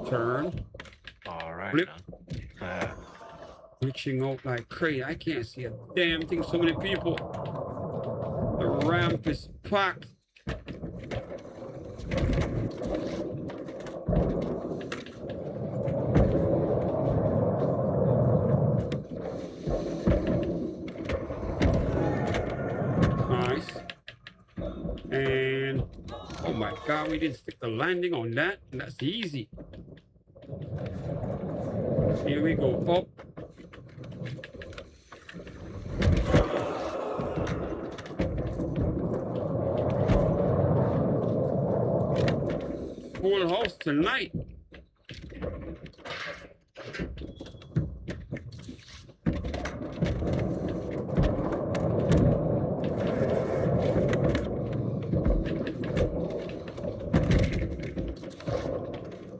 Speaker 1: Turn.
Speaker 8: Alright.
Speaker 1: Flip. Glitching out like crazy. I can't see a damn thing. So many people. The ramp is packed. Nice. And oh my God, we didn't stick the landing on that. And that's easy. Here we go. Up. Full house tonight.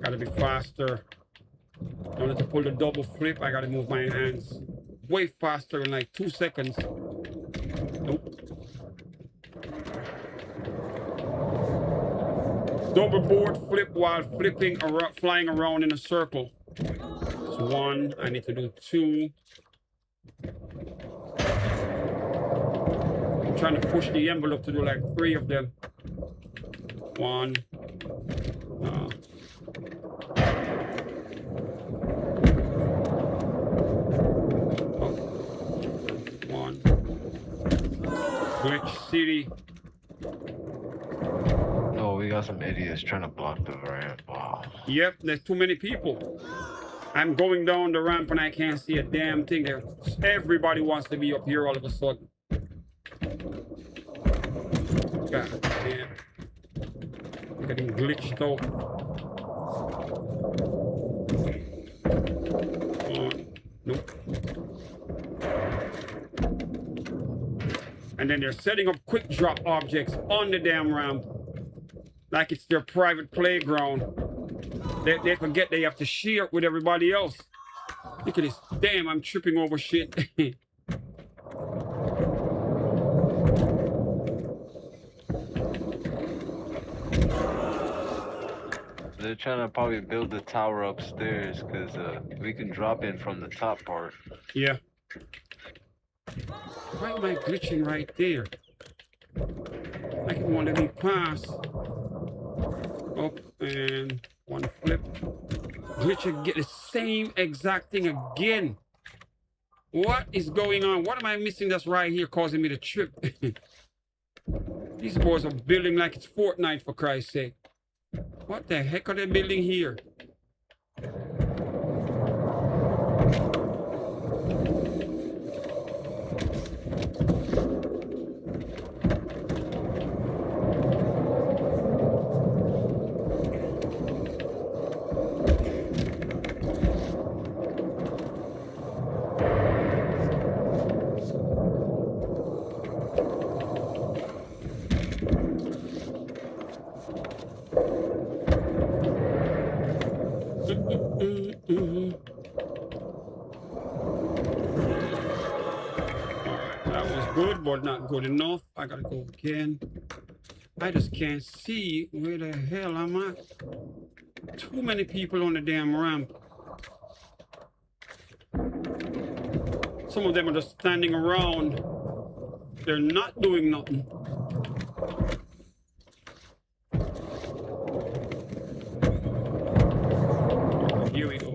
Speaker 1: Gotta be faster. In order to pull the double flip, I gotta move my hands way faster in like 2 seconds. Nope. Double board flip while flipping around, flying around in a circle. That's 1. I need to do 2. I'm trying to push the envelope to do like 3 of them. 1. Glitch City.
Speaker 8: Oh, we got some idiots trying to block the ramp. Wow.
Speaker 1: Yep, there's too many people. I'm going down the ramp and I can't see a damn thing there. Everybody wants to be up here all of a sudden. God damn. I'm getting glitched out. Nope. And then they're setting up quick drop objects on the damn ramp. Like it's their private playground. They forget they have to share it with everybody else. Look at this. Damn, I'm tripping over shit.
Speaker 8: They're trying to probably build the tower upstairs because we can drop in from the top part.
Speaker 1: Yeah. Why am I glitching right there? I can want to let me pass. Up and 1 flip. Glitch and get the same exact thing again. What is going on? What am I missing that's right here causing me to trip? These boys are building like it's Fortnite, for Christ's sake. What the heck are they building here? That was good, but not good enough. I gotta go again. I just can't see where the hell I'm at. Too many people on the damn ramp. Some of them are just standing around. They're not doing nothing. Okay, here we go.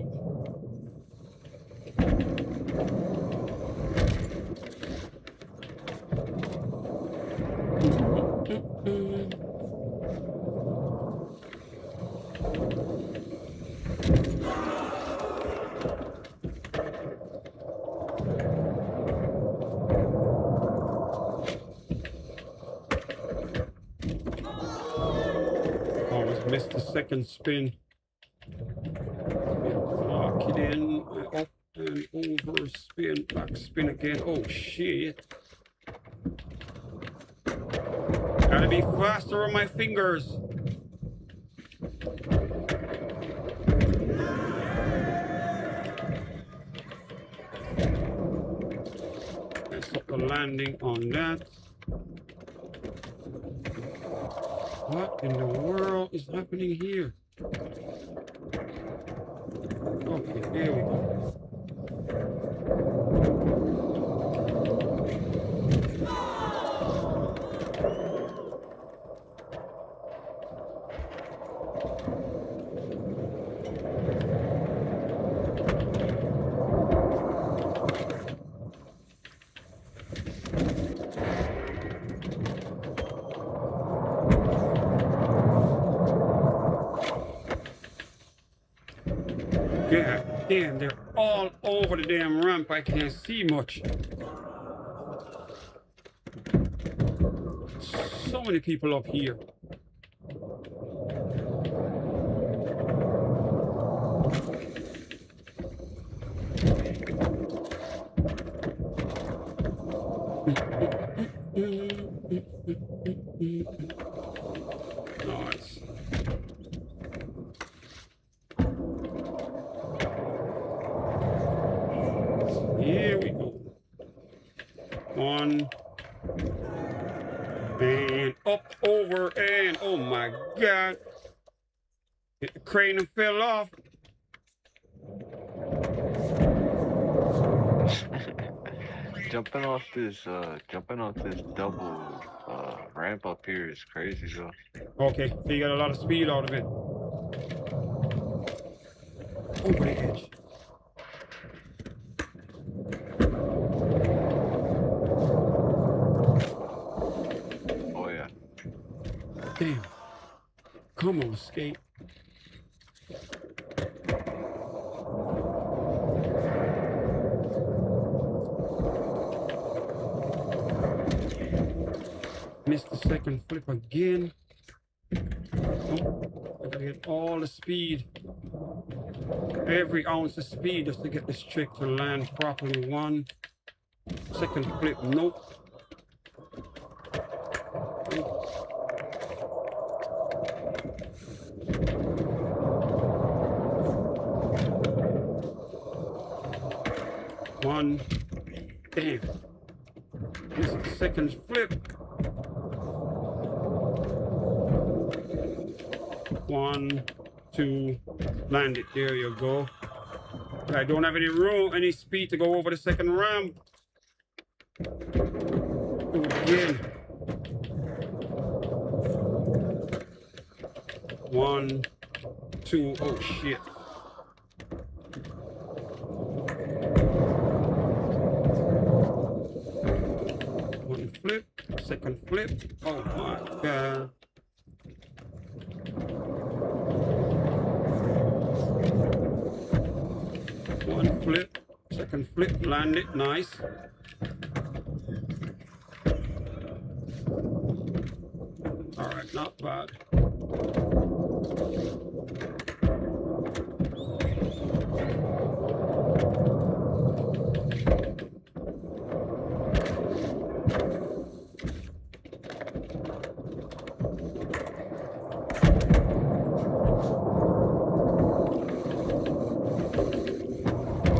Speaker 1: Almost missed the second spin. Lock it in, up and over, spin, back spin again. Oh shit. Gotta be faster on my fingers. Let's up the landing on that. What in the world is happening here? Okay, there we go. God damn, they're all over the damn ramp. I can't see much. So many people up here. Nice. Here we go. One. And up, over, and oh my God. Hit the crane and fell off.
Speaker 8: Jumping off this double ramp up here is crazy, though.
Speaker 1: Okay, so you got a lot of speed out of it. Over the edge.
Speaker 8: Oh yeah.
Speaker 1: Damn. Come on, skate. Missed the second flip again. Oh, I gotta get all the speed. Every ounce of speed just to get this trick to land properly. One. Second flip, nope. One. Damn. Missed the second flip. One, two, land it. There you go. I don't have any room, any speed to go over the second ramp. Do it again. One, two, oh shit. One flip. flip, second flip. Oh my God. One flip, second flip, land it, nice. All right, not bad.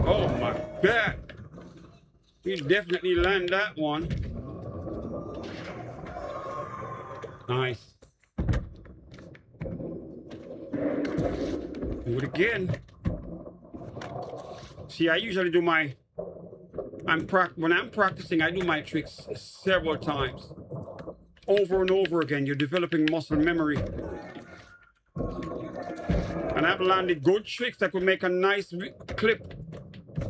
Speaker 1: Oh my God. We definitely land that one. Nice. Do it again. See, I usually do my, when I'm practicing, I do my tricks several times. Over and over again. You're developing muscle memory. And I've landed good tricks that could make a nice clip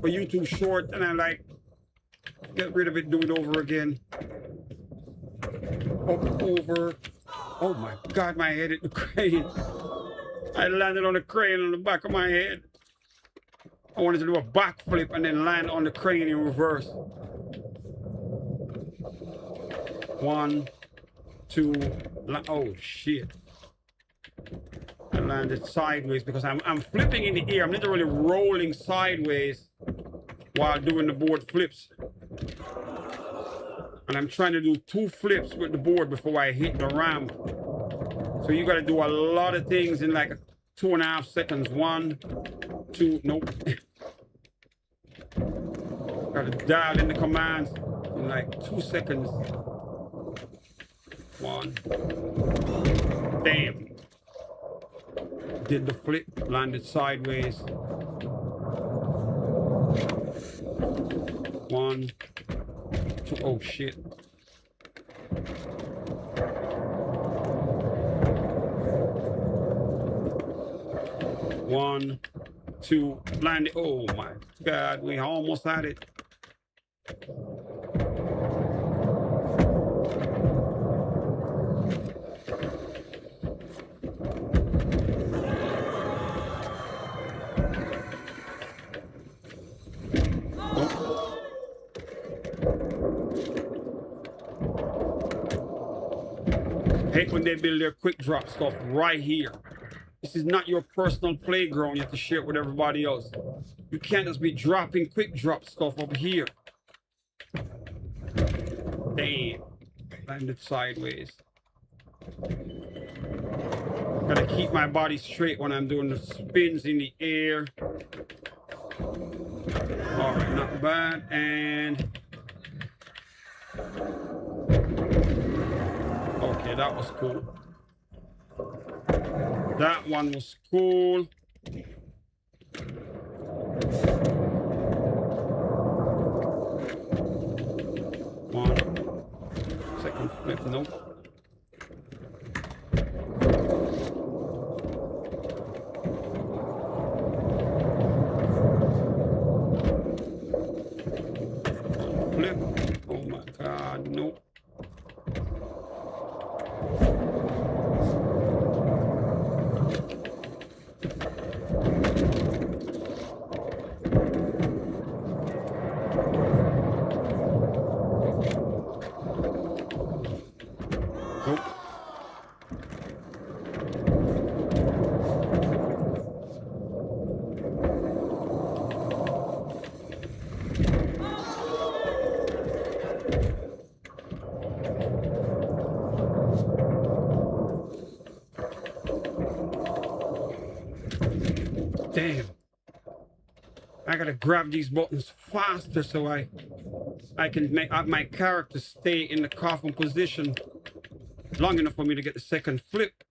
Speaker 1: for YouTube short, and I like get rid of it, do it over again. Up, over. Oh my God, my head hit the crane. I landed on the crane on the back of my head. I wanted to do a backflip and then land on the crane in reverse. 1, 2, oh shit. I landed sideways because I'm flipping in the air. I'm literally rolling sideways while doing the board flips. And I'm trying to do 2 flips with the board before I hit the ramp. So you got to do a lot of things in like 2.5 seconds. 1, 2, nope. Got to dial in the commands in like 2 seconds. 1. Damn. Did the flip, landed sideways. 1, 2, oh shit. One, 2, landed. Oh my God, we almost had it. Hate when they build their quick drop stuff right here. This is not your personal playground. You have to share it with everybody else. You can't just be dropping quick drop stuff up here. Damn. Landed sideways. Gotta keep my body straight when I'm doing the spins in the air. All right, not bad. And okay, that was cool. That one was cool. One. Second flip, nope. Flip. Oh my God, nope. Damn. I gotta grab these buttons faster so I can have my character stay in the coffin position long enough for me to get the second flip.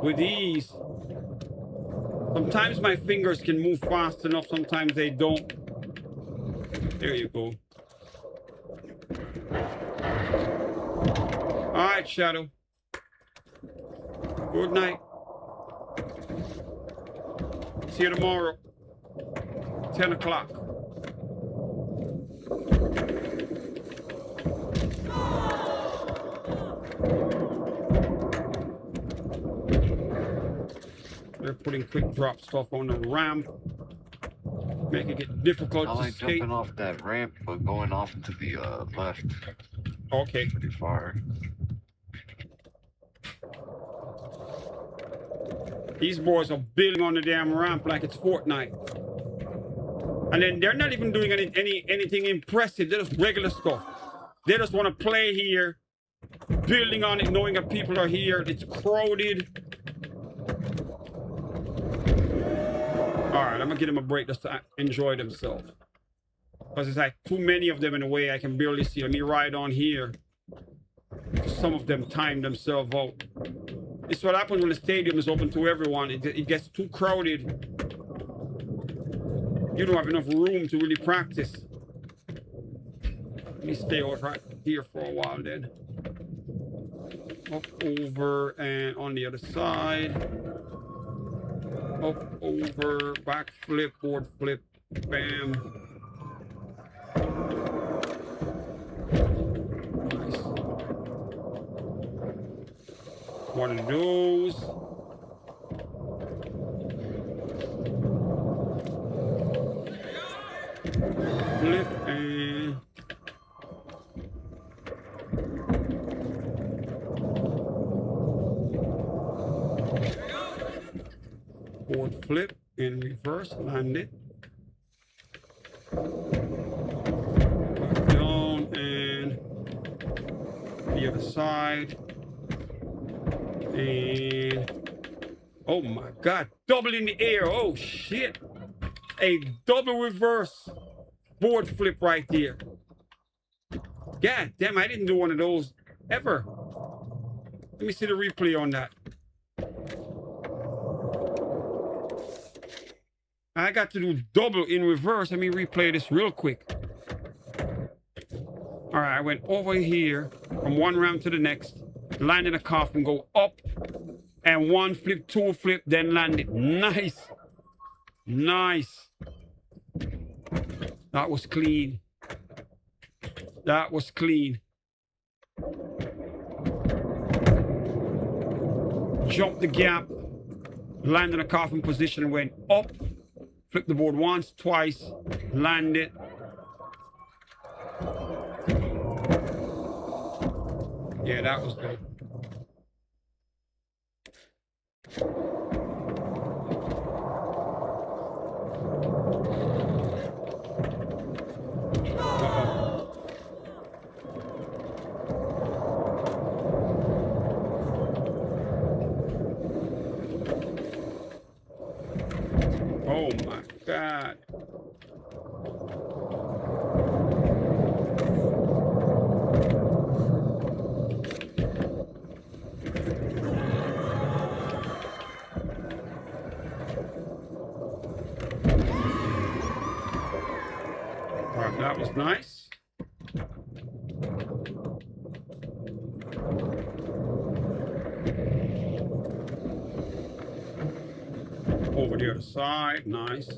Speaker 1: With ease. Sometimes my fingers can move fast enough, sometimes they don't. There you go. Alright, Shadow. Good night. See you tomorrow. 10 o'clock. They're putting quick drop stuff on the ramp, making it difficult
Speaker 8: I
Speaker 1: to
Speaker 8: like
Speaker 1: skate.
Speaker 8: jumping off that ramp, but going off into the left.
Speaker 1: Okay.
Speaker 8: Pretty far.
Speaker 1: These boys are building on the damn ramp like it's Fortnite. And then they're not even doing anything impressive. They're just regular stuff. They just want to play here, building on it, knowing that people are here. It's crowded. All right, I'm going to give them a break just to enjoy themselves. Because it's like too many of them in a way I can barely see. Let me ride on here. Some of them time themselves out. It's what happens when the stadium is open to everyone. It gets too crowded. You don't have enough room to really practice. Let me stay out right here for a while then. Up, over, and on the other side. Up, over, back flip, board flip, bam. Nice. One of those. Flip and board flip in reverse, land it. Back down and the other side. And oh my God, double in the air. Oh shit. A double reverse board flip right there. God damn, I didn't do one of those ever. Let me see the replay on that. I got to do double in reverse. Let me replay this real quick. All right, I went over here from one ramp to the next, land in a coffin, go up, and one flip, two flip, then land it. Nice. Nice. That was clean. That was clean. Jump the gap, land in a coffin position, went up, flip the board once, twice, land it. Yeah, that was good. Oh my God. All right, that was nice. Over the other side, nice.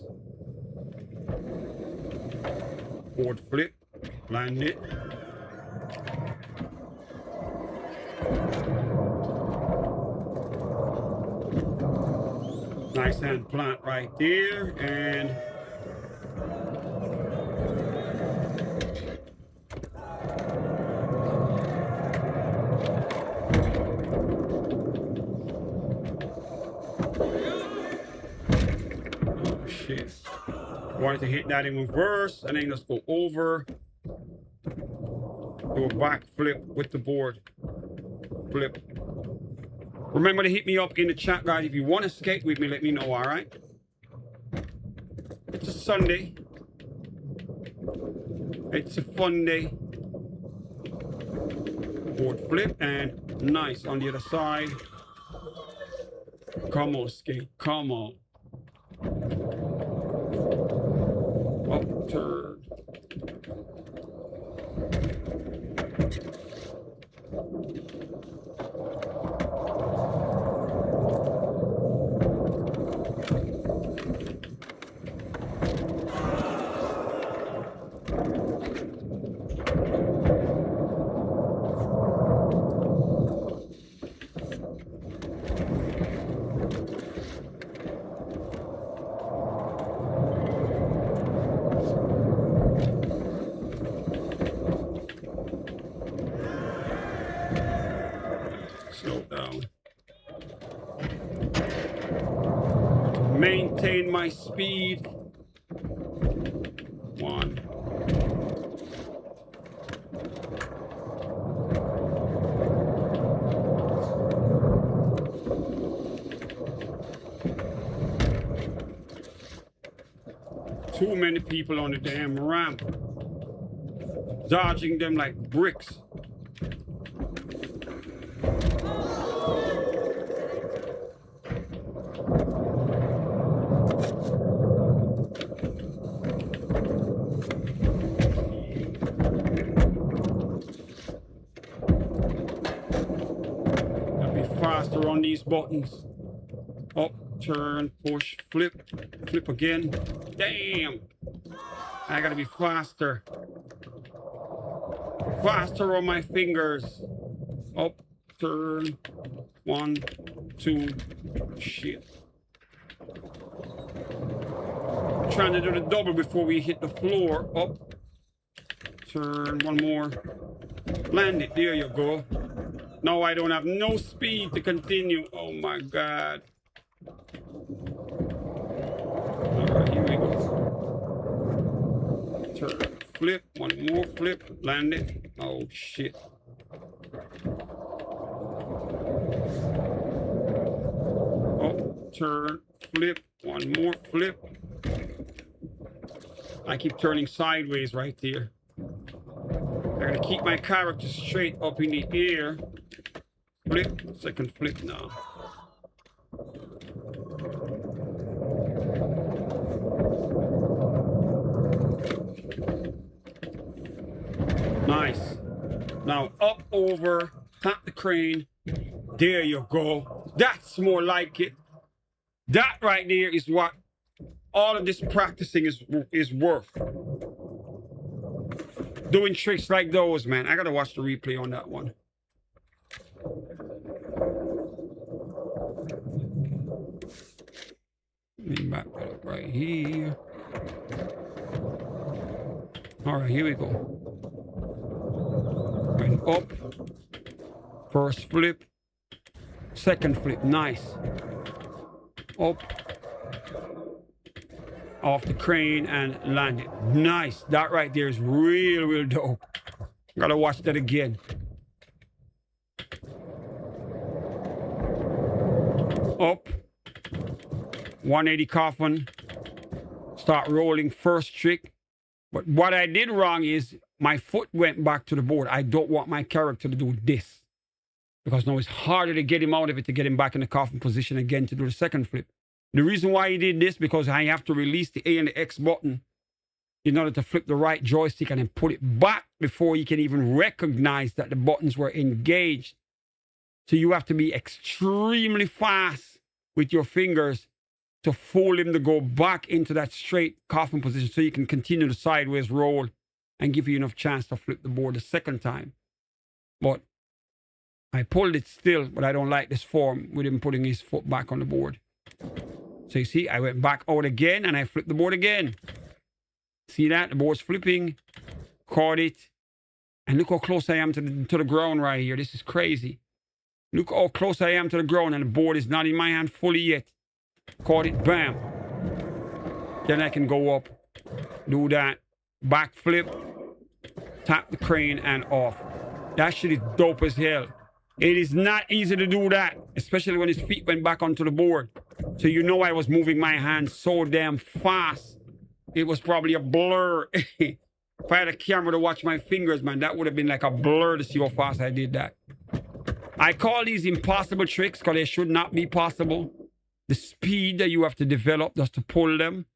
Speaker 1: Board flip, land it. Nice hand plant right there, and shit. Wanted to hit that in reverse and then just go over. Do a back flip with the board. Flip. Remember to hit me up in the chat, guys. If you want to skate with me, let me know, all right? It's a Sunday. It's a fun day. Board flip and nice on the other side. Come on, skate. Come on. Up turn. Slow down. Maintain my speed. 1. Too many people on the damn ramp. Dodging them like bricks. Gotta be faster on these buttons. Up, turn, push, flip, flip again. Damn! I gotta be faster. Faster on my fingers. Up, turn. 1, 2. Shit. Trying to do the double before we hit the floor. Up, turn. 1 more. Land it. There you go. Now I don't have no speed to continue. Oh my God. Alright, here we go. Turn, flip, 1 more flip, land it. Oh shit. Oh, turn, flip, 1 more flip. I keep turning sideways right there. I gotta keep my character straight up in the air. Flip, second flip now. Nice. Now up, over, tap the crane. There you go. That's more like it. That right there is what all of this practicing is worth. Doing tricks like those, man. I gotta watch the replay on that one. Let me back that up right here. All right, here we go. Going up. First flip. Second flip. Nice. Up. Off the crane and land it. Nice. That right there is real dope. Gotta watch that again. Up. 180 coffin. Start rolling first trick. But what I did wrong is my foot went back to the board. I don't want my character to do this. Because now it's harder to get him out of it, to get him back in the coffin position again to do the second flip. The reason why he did this, because I have to release the A and the X button in order to flip the right joystick and then put it back before he can even recognize that the buttons were engaged. So you have to be extremely fast with your fingers to fool him to go back into that straight coffin position so you can continue the sideways roll and give you enough chance to flip the board the second time. But I pulled it still, but I don't like this form with him putting his foot back on the board. So you see, I went back out again and I flipped the board again. See that? The board's flipping. Caught it. And look how close I am to the ground right here. This is crazy. Look how close I am to the ground and the board is not in my hand fully yet. Caught it. Bam. Then I can go up. Do that. Back flip. Tap the crane and off. That shit is dope as hell. It is not easy to do that, especially when his feet went back onto the board. So you know I was moving my hands so damn fast. It was probably a blur. If I had a camera to watch my fingers, man, that would have been like a blur to see how fast I did that. I call these impossible tricks because they should not be possible. The speed that you have to develop just to pull them.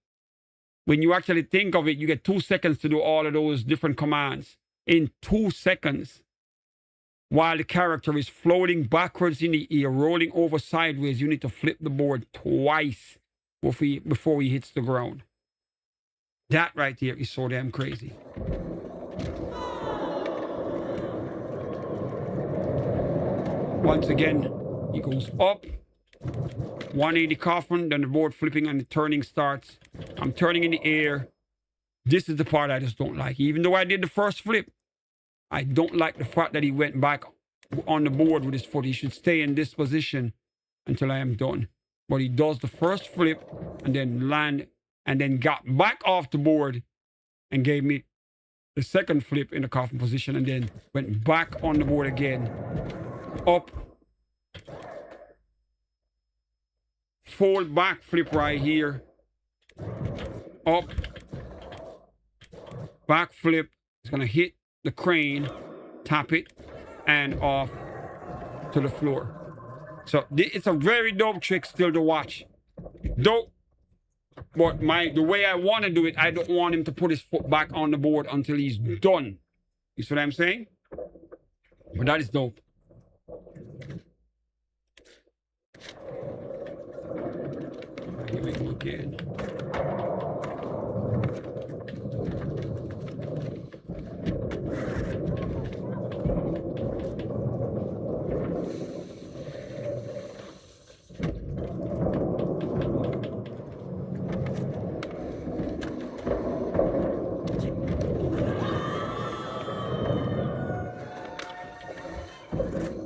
Speaker 1: When you actually think of it, you get 2 seconds to do all of those different commands. In 2 seconds. While the character is floating backwards in the air, rolling over sideways, you need to flip the board twice before he hits the ground. That right there is so damn crazy. Once again, he goes up. 180 coffin, then the board flipping and the turning starts. I'm turning in the air. This is the part I just don't like. Even though I did the first flip, I don't like the fact that he went back on the board with his foot. He should stay in this position until I am done. But he does the first flip and then land and then got back off the board and gave me the second flip in the coffin position and then went back on the board again. Up. Fold back flip right here. Up. Back flip. It's going to hit the crane, tap it, and off to the floor. So it's a very dope trick still to watch. Dope. But the way I want to do it, I don't want him to put his foot back on the board until he's done. You see what I'm saying? But that is dope. Here we go again.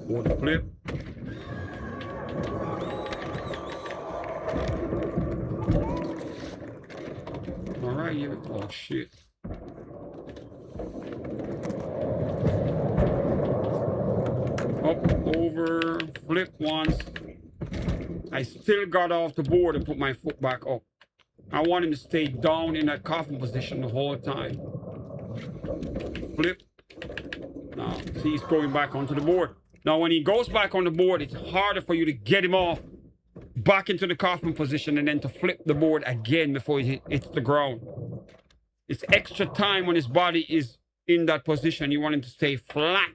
Speaker 1: One flip. All right, here we go. Oh, shit. Up, over, flip once. I still got off the board and put my foot back up. I want him to stay down in that coffin position the whole time. Flip. Now, see, he's going back onto the board. Now, when he goes back on the board, it's harder for you to get him off back into the coffin position and then to flip the board again before he hits the ground. It's extra time when his body is in that position. You want him to stay flat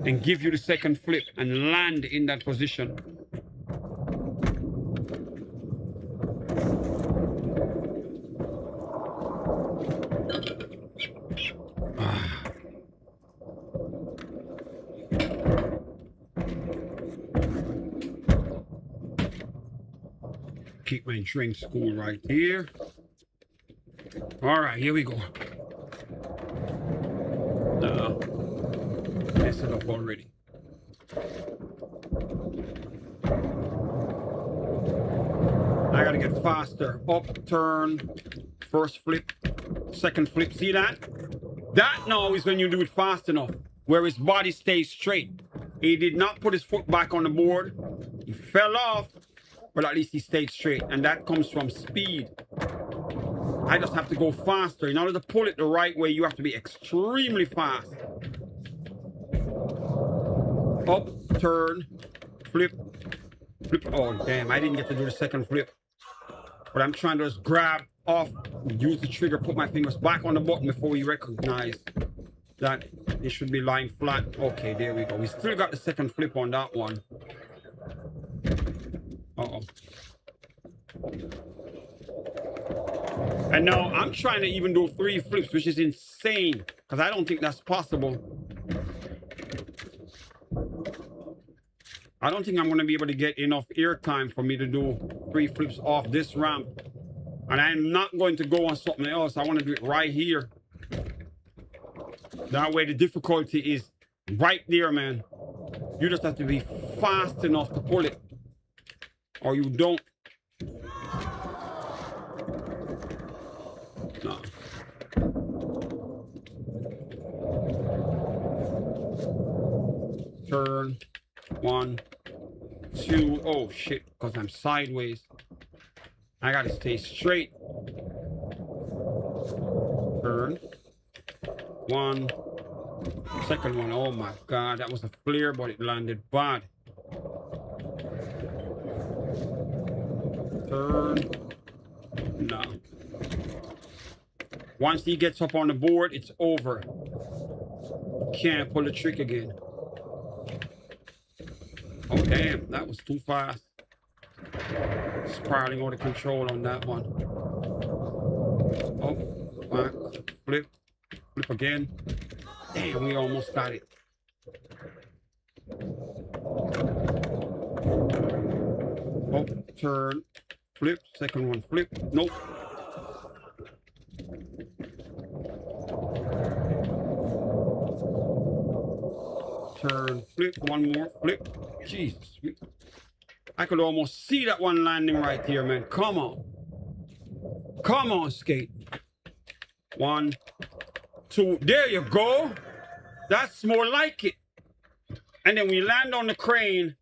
Speaker 1: and give you the second flip and land in that position. Keep my drinks cool right here. All right, here we go. Mess it up already. I gotta get faster. Up, turn, first flip, second flip. See that? That now is when you do it fast enough, where his body stays straight. He did not put his foot back on the board. He fell off, but at least he stayed straight. And that comes from speed. I just have to go faster. In order to pull it the right way, you have to be extremely fast. Up, turn, flip, flip. Oh, damn, I didn't get to do the second flip. But I'm trying to just grab off, use the trigger, put my fingers back on the button before we recognize that it should be lying flat. Okay, there we go. We still got the second flip on that one. Uh-oh. And now I'm trying to even do 3 flips, which is insane, because I don't think that's possible. I don't think I'm going to be able to get enough air time for me to do 3 flips off this ramp. And I'm not going to go on something else. I want to do it right here. That way the difficulty is right there, man. You just have to be fast enough to pull it, or you don't. No. Turn. 1, 2. Oh shit, because I'm sideways. I gotta stay straight. Turn. 1. Second one. Oh my god, that was a flare, but it landed bad. Turn. No. Once he gets up on the board, it's over. Can't pull the trick again. Oh damn, that was too fast. Spiraling out of control on that one. Oh, back, flip, flip again. Damn, we almost got it. Oh, turn, flip, second one, flip. Nope. turn, flip, one more, flip. Jesus. I could almost see that one landing right here, man. Come on. Come on, skate. 1, 2. There you go. That's more like it. And then we land on the crane.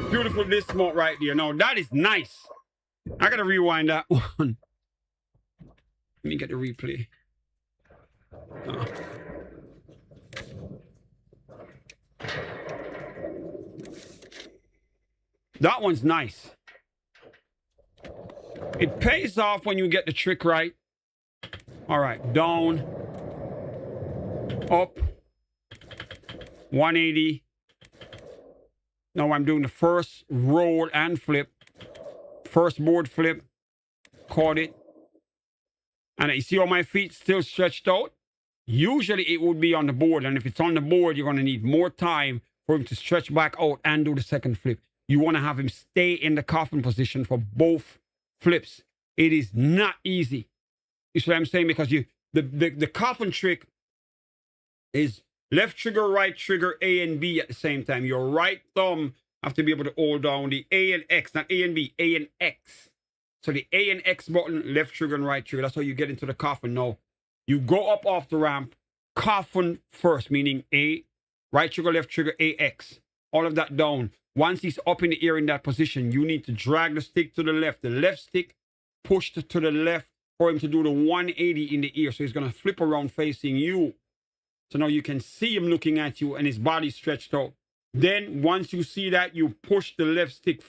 Speaker 1: Beautiful dismount right there. Now, that is nice. I got to rewind that one. Let me get the replay. That one's nice. It pays off when you get the trick right. All right, down, up, 180. Now I'm doing the first roll and flip. First board flip, caught it. And you see how my feet still stretched out? Usually it would be on the board. And if it's on the board, you're going to need more time for him to stretch back out and do the second flip. You want to have him stay in the coffin position for both flips. It is not easy. You see what I'm saying? Because the coffin trick is left trigger, right trigger, A and B at the same time. Your right thumb have to be able to hold down the A and X, not A and B, A and X. So the A and X button, left trigger and right trigger. That's how you get into the coffin. Now, you go up off the ramp, coffin first, meaning A, right trigger, left trigger, AX. All of that down. Once he's up in the air in that position, you need to drag the stick to the left. The left stick pushed to the left for him to do the 180 in the air. So he's going to flip around facing you. So now you can see him looking at you and his body stretched out. Then once you see that, you push the left stick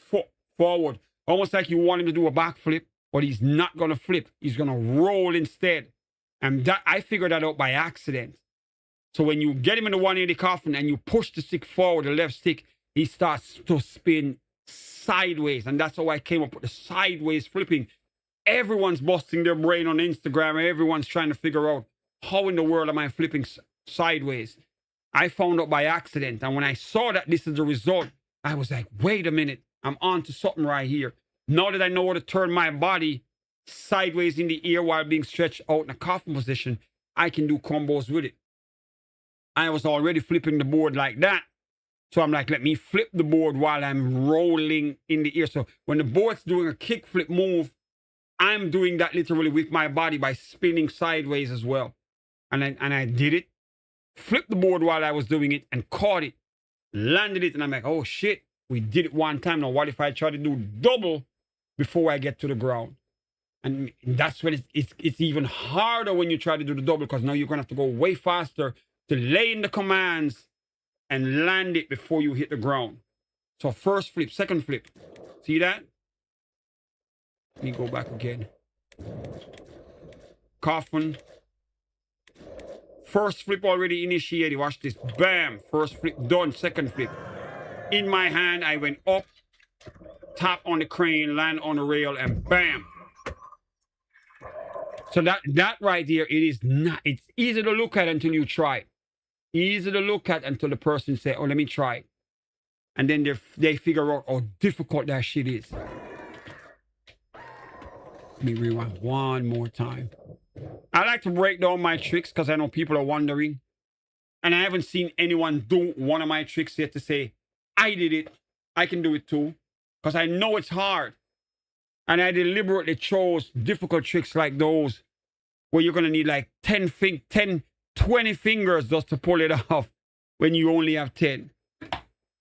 Speaker 1: forward. Almost like you want him to do a backflip, but he's not going to flip. He's going to roll instead. And that I figured that out by accident. So when you get him in the 180 coffin and you push the stick forward, the left stick, he starts to spin sideways. And that's how I came up with the sideways flipping. Everyone's busting their brain on Instagram. Everyone's trying to figure out how in the world am I flipping sideways. I found out by accident. And when I saw that this is the result, I was like, wait a minute. I'm on to something right here. Now that I know how to turn my body sideways in the air while being stretched out in a coffin position, I can do combos with it. I was already flipping the board like that. So I'm like, let me flip the board while I'm rolling in the air. So when the board's doing a kick flip move, I'm doing that literally with my body by spinning sideways as well. And I did it, flipped the board while I was doing it and caught it, landed it. And I'm like, oh shit, we did it one time. Now what if I try to do double before I get to the ground? And that's when it's even harder when you try to do the double, because now you're going to have to go way faster to lay in the commands and land it before you hit the ground. So first flip, second flip. See that? Let me go back again. Coffin. First flip already initiated. Watch this. Bam. First flip done. Second flip. In my hand, I went up, tap on the crane, land on the rail, and bam. So that right there, it is not, it's easy to look at until you try it. Easy to look at until the person say, oh, let me try it. And then they figure out how difficult that shit is. Let me rewind one more time. I like to break down my tricks because I know people are wondering. And I haven't seen anyone do one of my tricks yet to say, I did it, I can do it too. Because I know it's hard. And I deliberately chose difficult tricks like those where you're going to need like 20 fingers just to pull it off when you only have 10.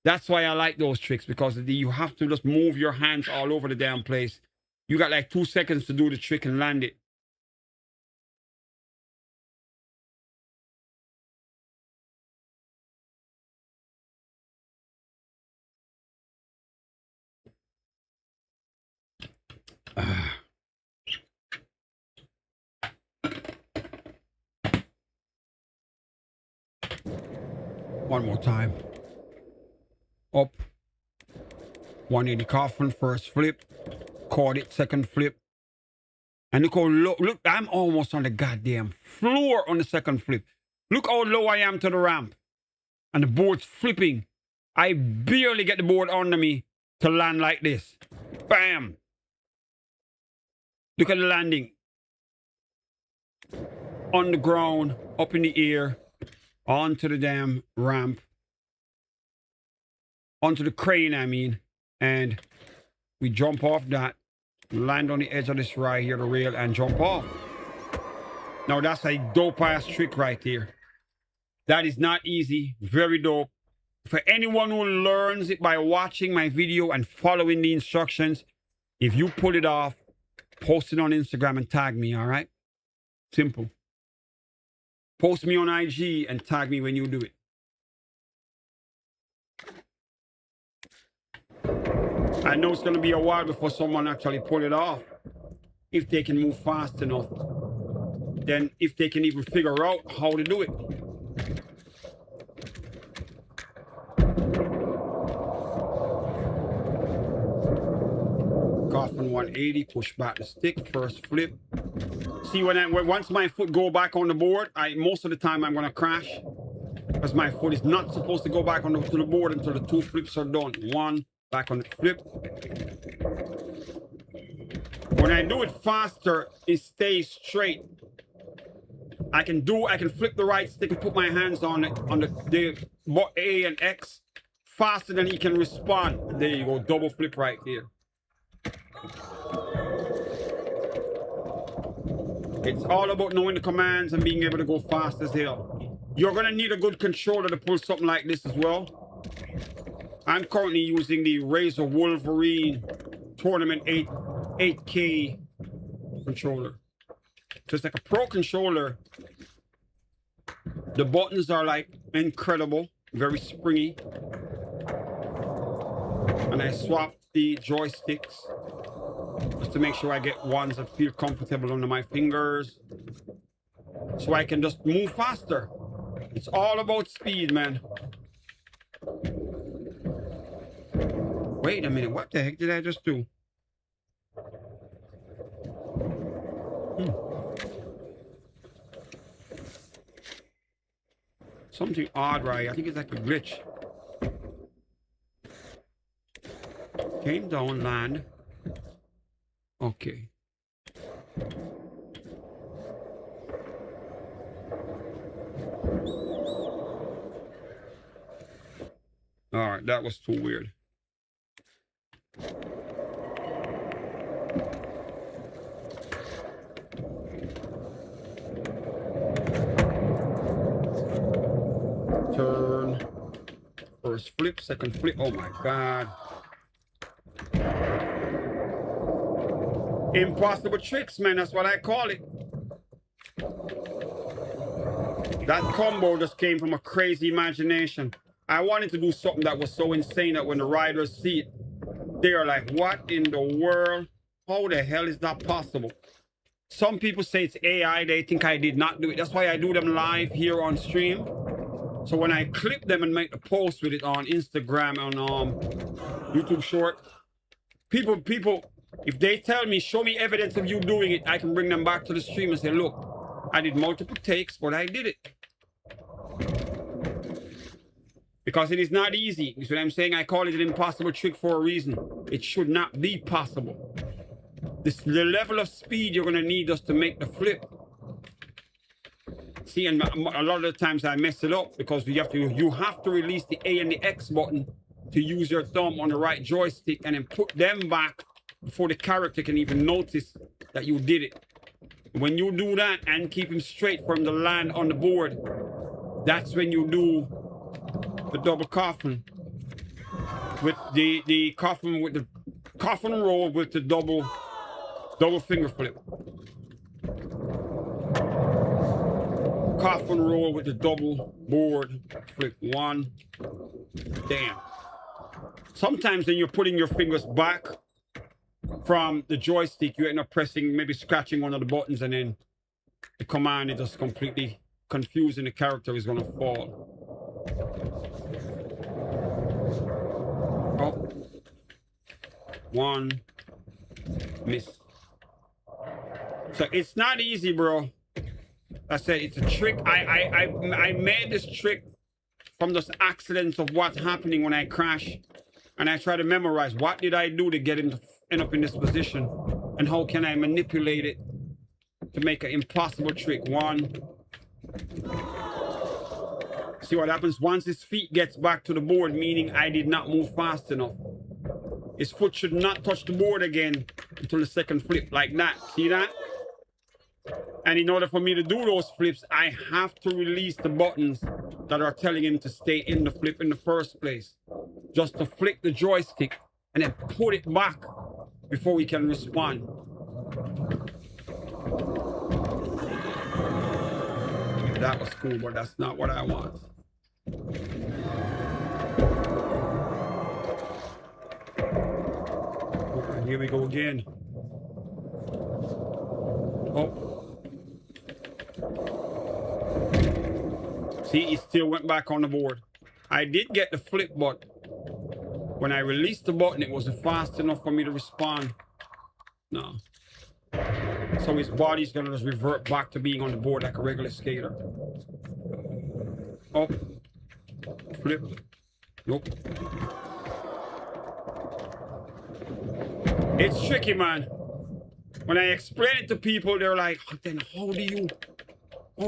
Speaker 1: That's why I like those tricks, because you have to just move your hands all over the damn place. You got like 2 seconds to do the trick and land it. One more time. Up. 180 coffin, first flip. Caught it, second flip. And look how low, look, I'm almost on the goddamn floor on the second flip. Look how low I am to the ramp. And the board's flipping. I barely get the board under me to land like this. Bam. Look at the landing. On the ground, up in the air. onto the damn ramp, onto the crane, I mean, and we jump off that, land on the edge of this ride here, the rail, and jump off. Now that's a dope ass trick right there. That is not easy, very dope. For anyone who learns it by watching my video and following the instructions, if you pull it off, post it on Instagram and tag me, all right? Simple. Post me on IG and tag me when you do it. I know it's going to be a while before someone actually pull it off. If they can move fast enough. Then if they can even figure out how to do it. Coffin 180, push back the stick, first flip. See, once my foot go back on the board, most of the time I'm gonna crash, because my foot is not supposed to go back to the board until the 2 flips are done. 1, back on the flip. When I do it faster, it stays straight. I can flip the right stick and put my hands on it, on the A and X, faster than he can respond. There you go, double flip right there. It's all about knowing the commands and being able to go fast as hell. You're going to need a good controller to pull something like this as well. I'm currently using the Razer Wolverine Tournament 8K controller. So it's like a pro controller. The buttons are like incredible, very springy. And I swapped the joysticks just to make sure I get ones that feel comfortable under my fingers, so I can just move faster. It's all about speed, man. Wait a minute, what the heck did I just do? Something odd, right? I think it's like a glitch. Came down, land. Okay. All right, that was too weird. Turn. First flip, second flip. Oh my God. Impossible tricks, man. That's what I call it. That combo just came from a crazy imagination. I wanted to do something that was so insane that when the riders see it, they're like, what in the world? How the hell is that possible? Some people say it's AI. They think I did not do it. That's why I do them live here on stream. So when I clip them and make a post with it on Instagram and YouTube short, people, if they tell me, show me evidence of you doing it, I can bring them back to the stream and say, look, I did multiple takes, but I did it. Because it is not easy. You see what I'm saying? I call it an impossible trick for a reason. It should not be possible. The level of speed you're going to need just to make the flip. See, and a lot of the times I mess it up because you have to release the A and the X button to use your thumb on the right joystick and then put them back before the character can even notice that you did it. When you do that and keep him straight from the land on the board, that's when you do the double coffin with the coffin with the coffin roll with the double finger flip. Coffin roll with the double board flip. 1. Damn. Sometimes when you're putting your fingers back from the joystick, you end up pressing, maybe scratching one of the buttons, and then the command is just completely confused and the character is going to fall. Oh. 1. Miss. So it's not easy, bro. I said it's a trick. I made this trick from those accidents of what's happening when I crash, and I try to memorize what did I do to get him to end up in this position, and how can I manipulate it to make an impossible trick. 1. See what happens once his feet gets back to the board, meaning I did not move fast enough. His foot should not touch the board again until the second flip, like that. See that? And in order for me to do those flips, I have to release the buttons that are telling him to stay in the flip in the first place. Just to flick the joystick and then put it back before we can respond. That was cool, but that's not what I want. Okay, here we go again. Oh. See, he still went back on the board. I did get the flip, but when I released the button, it wasn't fast enough for me to respond. No. So his body's gonna just revert back to being on the board like a regular skater. Up. Flip. Nope. It's tricky, man. When I explain it to people, they're like, then how do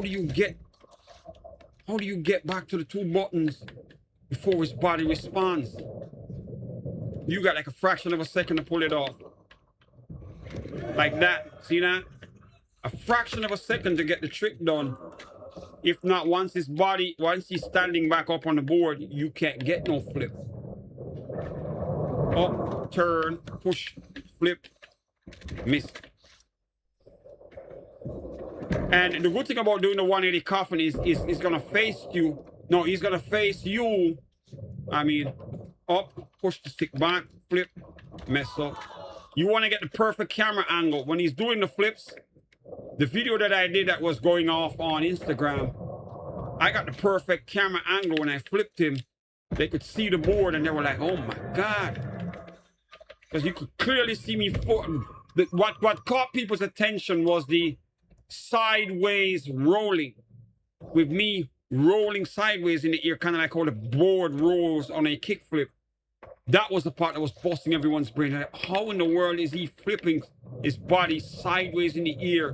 Speaker 1: you get back to the two buttons before his body responds? You got like a fraction of a second to pull it off. Like that. See that? A fraction of a second to get the trick done. If not, once he's standing back up on the board, you can't get no flip. Up, turn, push, flip, miss. And the good thing about doing the 180 coffin is gonna face you. No, he's gonna face you. I mean, up, push the stick back, flip, mess up. You want to get the perfect camera angle. When he's doing the flips, the video that I did that was going off on Instagram, I got the perfect camera angle when I flipped him. They could see the board and they were like, oh my God. Because you could clearly see me foot. What caught people's attention was the sideways rolling. With me rolling sideways in the air, kind of like how the board rolls on a kickflip. That was the part that was busting everyone's brain. Like, how in the world is he flipping his body sideways in the air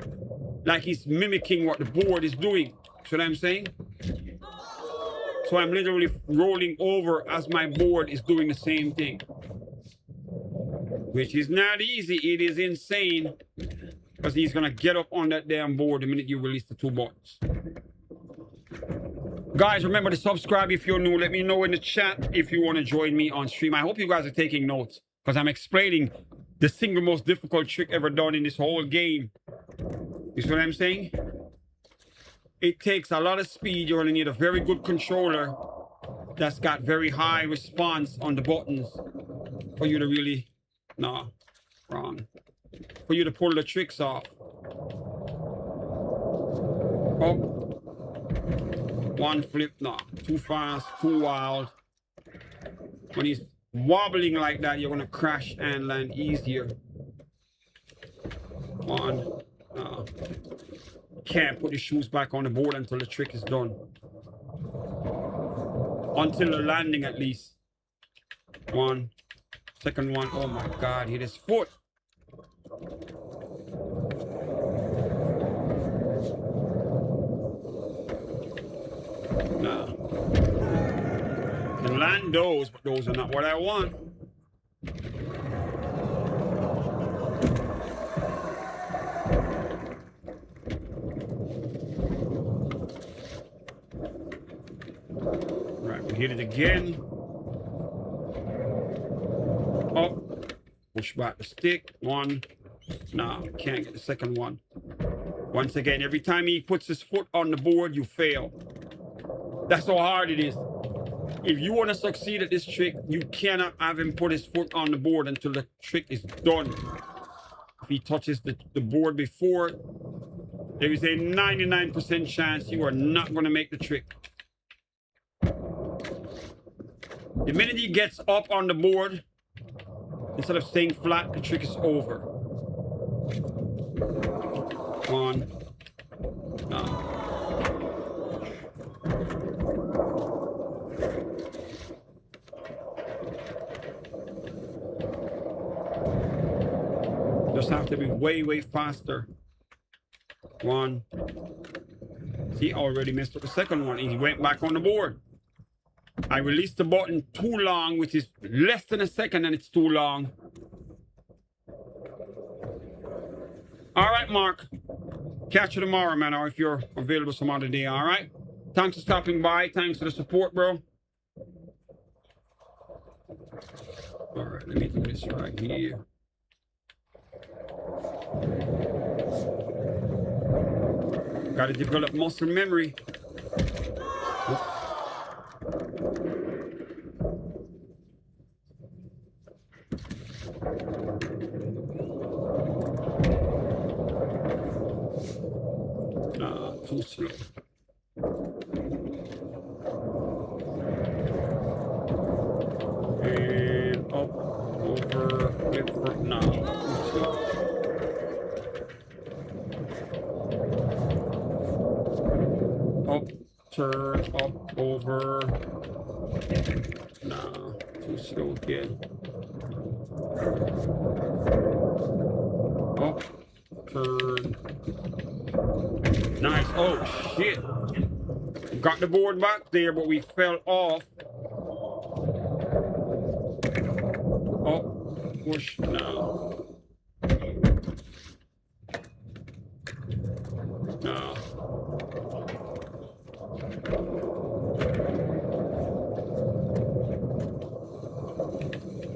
Speaker 1: like he's mimicking what the board is doing? See what I'm saying? So I'm literally rolling over as my board is doing the same thing. Which is not easy. It is insane. Because he's going to get up on that damn board the minute you release the two buttons. Guys, remember to subscribe if you're new. Let me know in the chat if you want to join me on stream. I hope you guys are taking notes because I'm explaining the single most difficult trick ever done in this whole game. You see what I'm saying? It takes a lot of speed. You're going to need a very good controller that's got very high response on the buttons for you to really... No, wrong. For you to pull the tricks off. Oh. One flip, no, too fast, too wild. When he's wobbling like that, you're gonna crash and land easier. One, no. Can't put the shoes back on the board until the trick is done. Until the landing at least. One, second one, oh my God, hit his foot. No. Can land those, but those are not what I want. Right, we hit it again. Up. Push back the stick. One. No, can't get the second one. Once again, every time he puts his foot on the board, you fail. That's how hard it is. If you want to succeed at this trick, you cannot have him put his foot on the board until the trick is done. If he touches the board before, there is a 99% chance you are not going to make the trick. The minute he gets up on the board, instead of staying flat, the trick is over. One. No. Just have to be way, way faster. One. See, I already messed up the second one. He went back on the board. I released the button too long, which is less than a second, and it's too long. All right, Mark. Catch you tomorrow, man, or if you're available some other day, all right? Thanks for stopping by. Thanks for the support, bro. All right, let me do this right here. Got to develop muscle memory. Too slow. And up, over, flip, now. Too slow. Up, turn, up, over. No, too slow again. Up, turn. Nice. Oh, shit. Got the board back there, but we fell off. Up, push, now. No.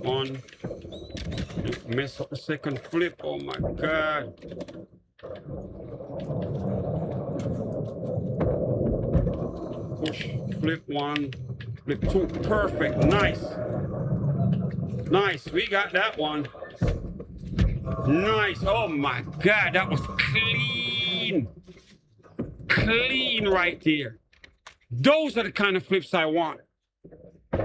Speaker 1: One. Mess up the second flip. Oh my God. Push, flip one, flip two. Perfect. Nice. Nice. We got that one. Nice. Oh my God. That was clean. Clean right there. Those are the kind of flips I want.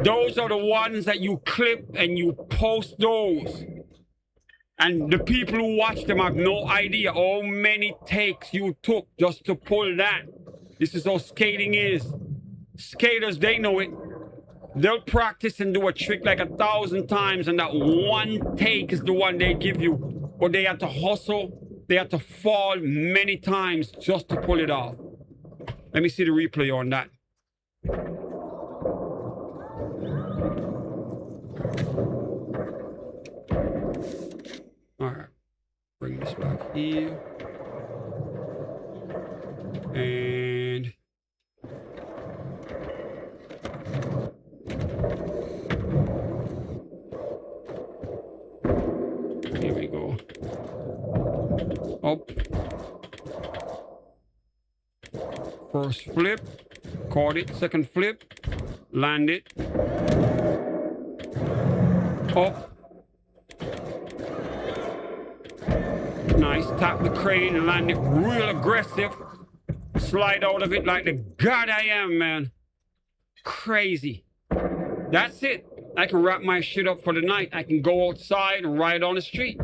Speaker 1: Those are the ones that you clip and you post those. And the people who watch them have no idea how many takes you took just to pull that. This is how skating is. Skaters, they know it. They'll practice and do a trick like 1,000 times, and that one take is the one they give you. But they have to hustle. They have to fall many times just to pull it off. Let me see the replay on that. All right, bring this back here. And here we go. Up. First flip, caught it. Second flip, land it. Up. Nice. Tap the crane and land it real aggressive. Slide out of it like the god I am, man. Crazy. That's it. I can wrap my shit up for the night. I can go outside and ride on the street.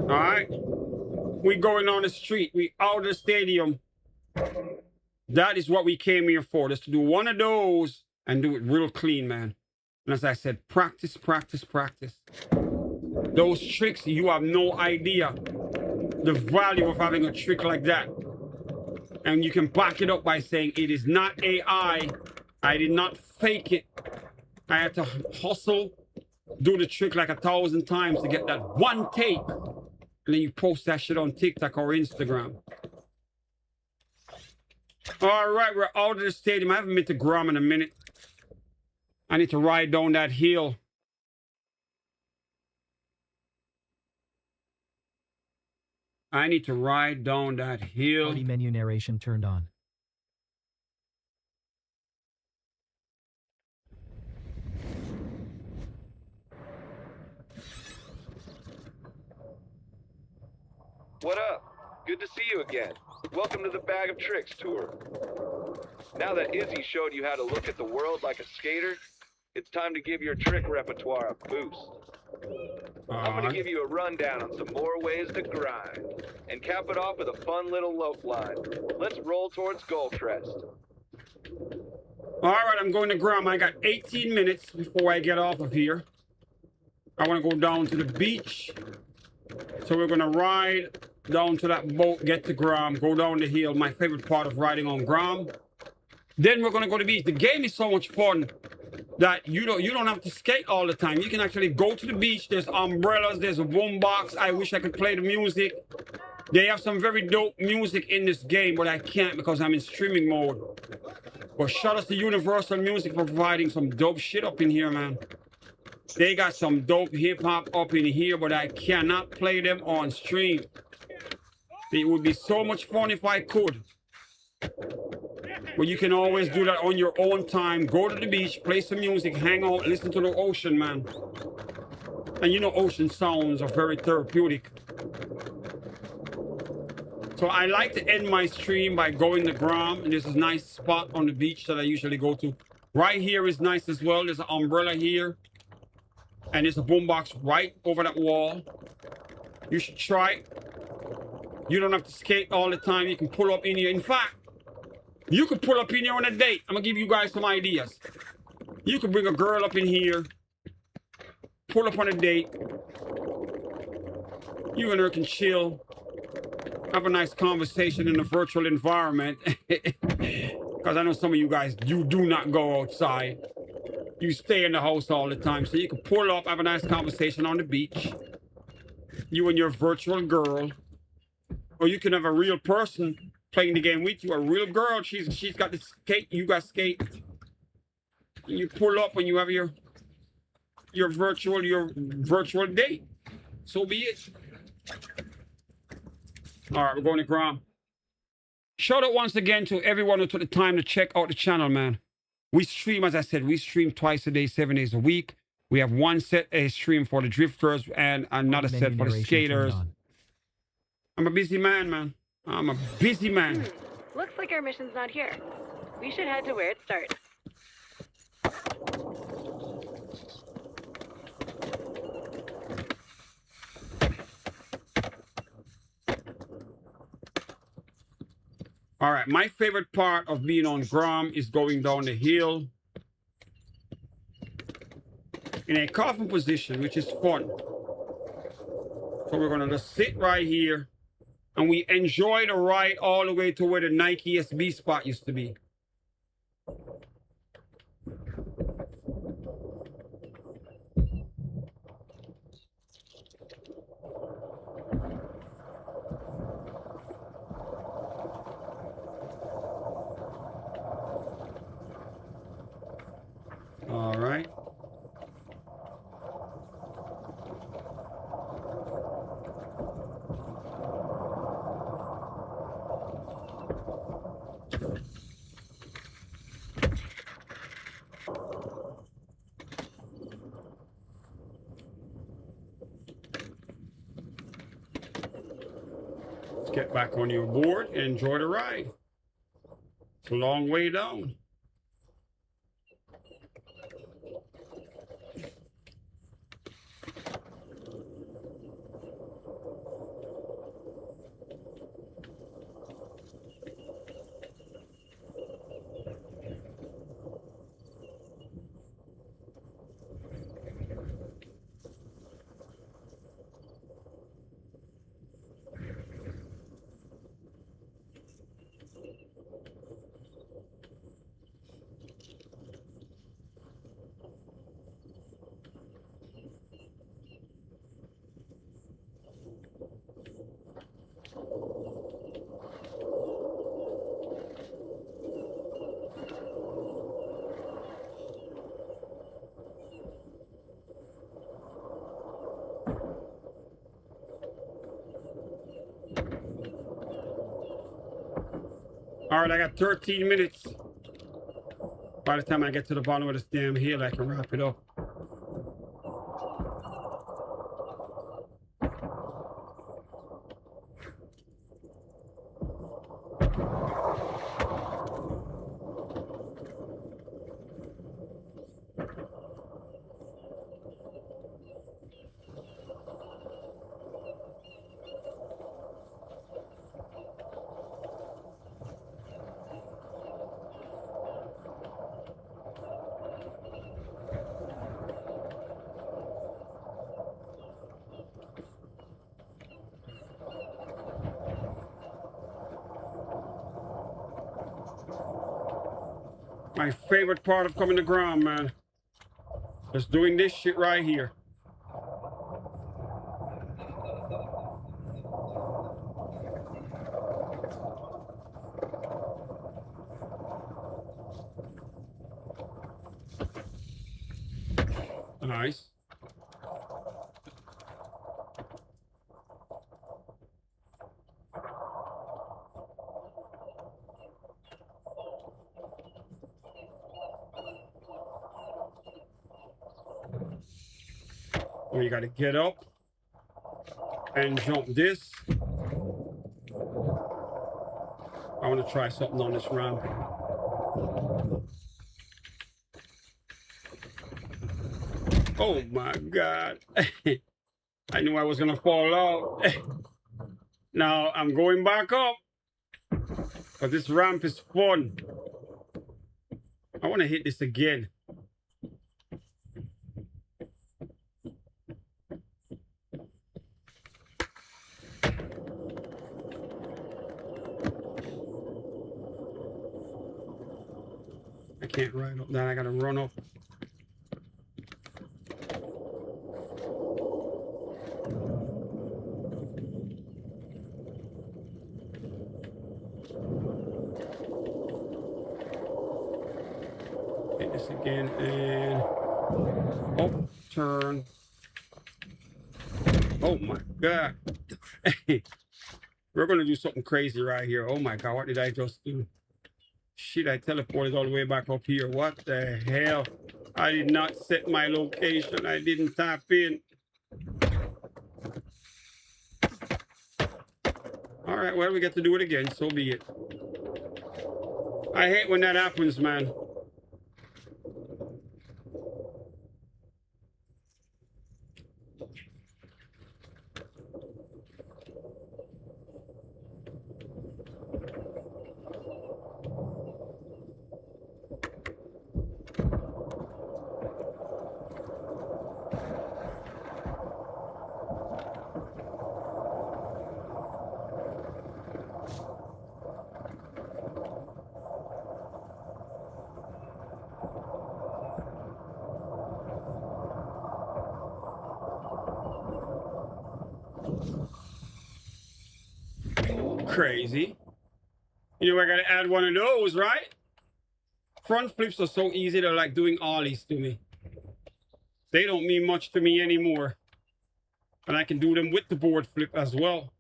Speaker 1: All right. We going on the street. We out of the stadium. That is what we came here for. Just to do one of those and do it real clean, man. And as I said, practice, practice, practice. Those tricks, you have no idea the value of having a trick like that. And you can back it up by saying it is not AI. I did not fake it. I had to hustle, do the trick like 1,000 times to get that one take. And then you post that shit on TikTok or Instagram. All right, we're out of the stadium. I haven't been to Grom in a minute. I need to ride down that hill. I need to ride down that hill.
Speaker 2: Party menu narration turned on.
Speaker 4: What up? Good to see you again. Welcome to the Bag of Tricks tour. Now that Izzy showed you how to look at the world like a skater, it's time to give your trick repertoire a boost. I'm going to give you a rundown on some more ways to grind, and cap it off with a fun little lope line. Let's roll towards Goal Crest.
Speaker 1: All right, I'm going to Grom. I got 18 minutes before I get off of here. I want to go down to the beach. So we're going to ride down to that boat, get to Grom, go down the hill. My favorite part of riding on Grom. Then we're going to go to the beach. The game is so much fun that you don't have to skate all the time. You can actually go to the beach. There's umbrellas. There's a boom box. I wish I could play the music. They have some very dope music in this game, but I can't because I'm in streaming mode. But shout out to Universal Music for providing some dope shit up in here, man. They got some dope hip-hop up in here, but I cannot play them on stream. It would be so much fun if I could. But you can always do that on your own time. Go to the beach, play some music, hang out, listen to the ocean, man. And you know ocean sounds are very therapeutic. So I like to end my stream by going to Grom. And there's a nice spot on the beach that I usually go to. Right here is nice as well. There's an umbrella here. And there's a boombox right over that wall. You should try it. You don't have to skate all the time. You can pull up in here. In fact, you could pull up in here on a date. I'm going to give you guys some ideas. You could bring a girl up in here. Pull up on a date. You and her can chill. Have a nice conversation in a virtual environment. Because I know some of you guys, you do not go outside. You stay in the house all the time. So you can pull up, have a nice conversation on the beach. You and your virtual girl. Or you can have a real person playing the game with you. A real girl. She's got the skate. You got skate. And you pull up and you have your virtual date. So be it. All right, we're going to Grom. Shout out once again to everyone who took the time to check out the channel, man. We stream, as I said, we stream twice a day, 7 days a week. We have one set a stream for the drifters and another set for the skaters. I'm a busy man, man. I'm a busy man.
Speaker 3: Looks like our mission's not here. We should head to where it starts.
Speaker 1: All right, my favorite part of being on Grom is going down the hill in a coffin position, which is fun. So we're gonna just sit right here and we enjoy the ride all the way to where the Nike SB spot used to be. All right. Let's get back on your board and enjoy the ride. It's a long way down. All right, I got 13 minutes. By the time I get to the bottom of this damn hill, I can wrap it up. My favorite part of coming to Grom, man. Just doing this shit right here. Nice. Oh, you gotta get up and jump this. I want to try something on this ramp. Oh my God. I knew I was gonna fall out. Now I'm going back up. But this ramp is fun. I want to hit this again. I can't ride up that. I gotta run up. Hit this again and oh, turn. Oh my God. We're gonna do something crazy right here. Oh my God, what did I just do? Shit, I teleported all the way back up here. What the hell? I did not set my location. I didn't tap in. All right, well, we get to do it again. So be it. I hate when that happens, man. Crazy. You know, I gotta add one of those, right? Front flips are so easy. They're like doing ollies to me. They don't mean much to me anymore. And I can do them with the board flip as well.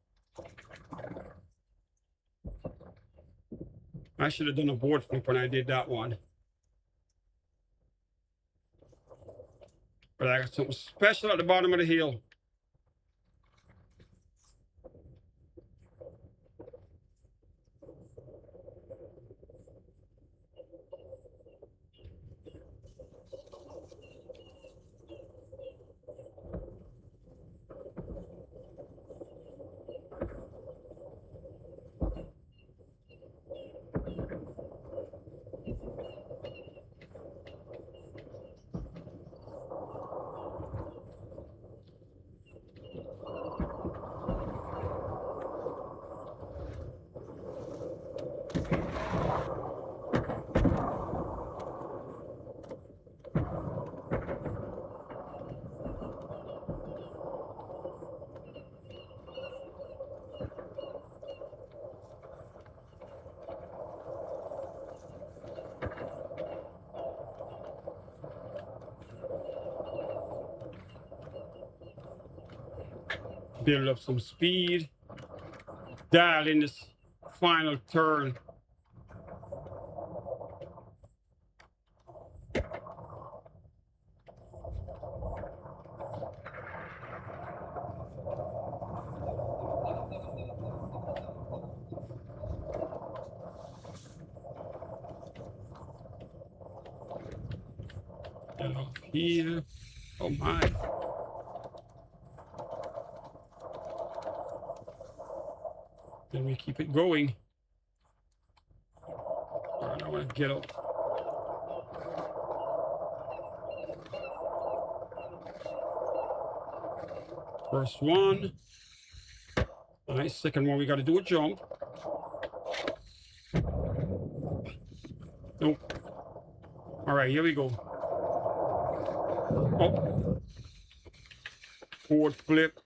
Speaker 1: I should have done a board flip when I did that one. But I got something special at the bottom of the hill. Build up some speed. Dial in this final turn. Get off here. Oh my. Then we keep it going. All right, I want to get up. First one. Nice. Second one, we got to do a jump. Nope. All right, here we go. Oh. Forward flip.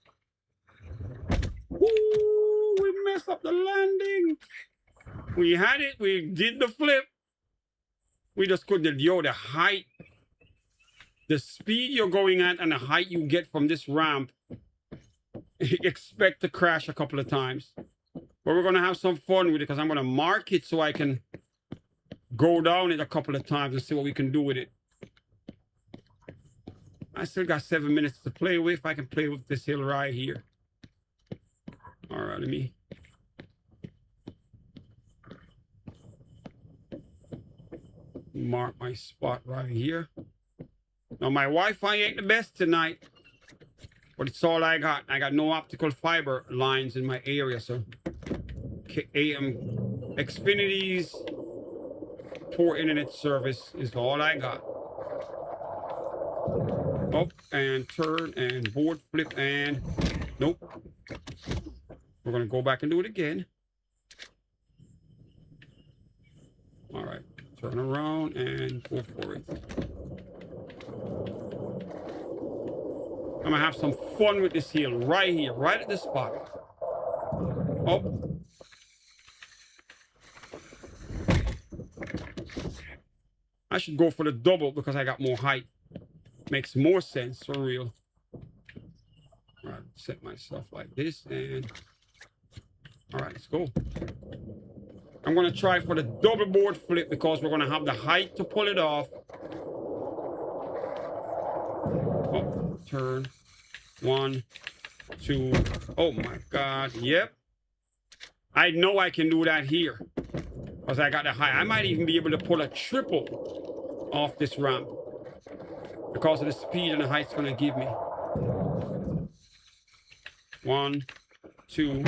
Speaker 1: Woo, we messed up the landing. We had it. We did the flip. We just couldn't. Yo, the height, the speed you're going at and the height you get from this ramp, expect to crash a couple of times. But we're going to have some fun with it because I'm going to mark it so I can go down it a couple of times and see what we can do with it. I still got 7 minutes to play with. If I can play with this hill right here. All right, let me. Mark my spot right here. Now, my Wi-Fi ain't the best tonight, but it's all I got. I got no optical fiber lines in my area, so Xfinity's poor internet service is all I got. Up and turn and board flip and nope. We're gonna go back and do it again. All right, turn around and go for it. I'm gonna have some fun with this hill right here, right at this spot. Up. I should go for the double because I got more height. Makes more sense for real. All right, set myself like this and all right, let's go. I'm gonna try for the double board flip because we're gonna have the height to pull it off. Oh, turn. 1, 2. Oh my God. Yep. I know I can do that here because I got the height. I might even be able to pull a triple off this ramp because of the speed and the height it's gonna give me. 1, 2.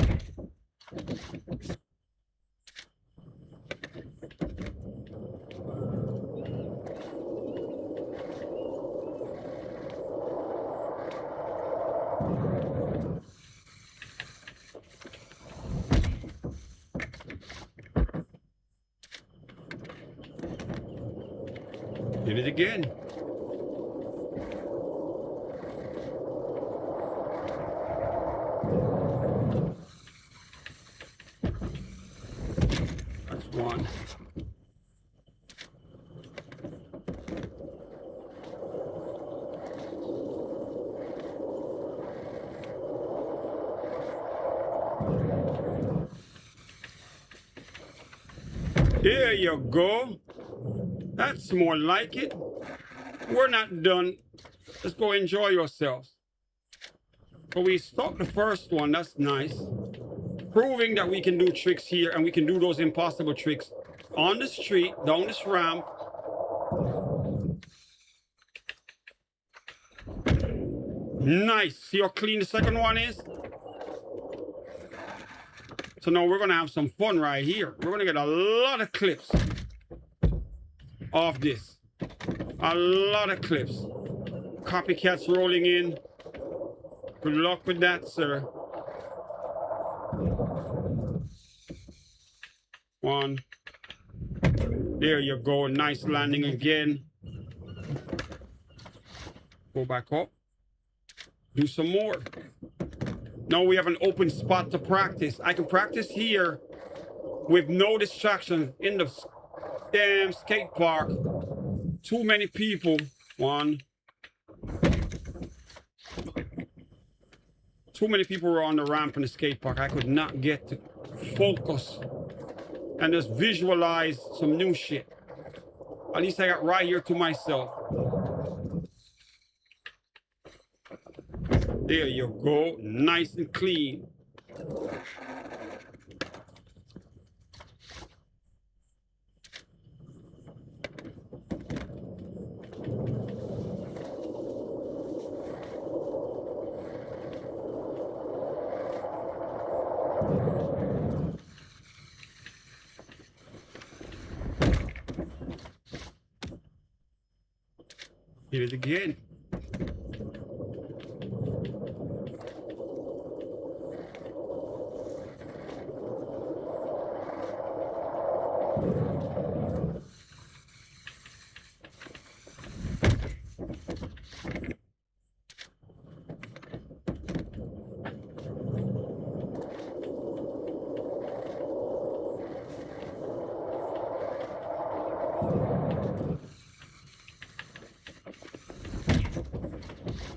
Speaker 1: Did it again. That's one. There you go. That's more like it. We're not done. Let's go enjoy yourselves. But we stopped the first one. That's nice. Proving that we can do tricks here and we can do those impossible tricks on the street, down this ramp. Nice. See how clean the second one is? So now we're going to have some fun right here. We're going to get a lot of clips of this. A lot of clips. Copycats rolling in. Good luck with that, sir. 1. There you go. Nice landing again. Go back up. Do some more. Now we have an open spot to practice. I can practice here with no distraction in the damn skate park. Too many people. 1. Too many people were on the ramp in the skate park. I could not get to focus and just visualize some new shit. At least I got right here to myself. There you go. Nice and clean. Hit it again.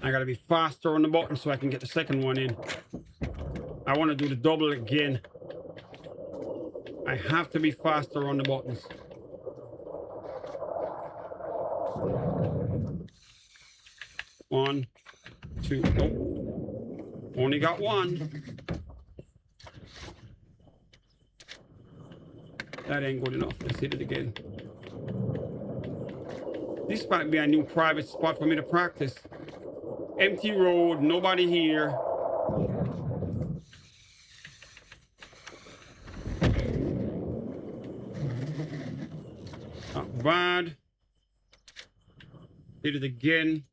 Speaker 1: I gotta be faster on the button so I can get the second one in. I want to do the double again. I have to be faster on the buttons. One, two, nope. Only got one. That ain't good enough. Let's hit it again. This might be a new private spot for me to practice. Empty road, nobody here. Not bad. Hit it again.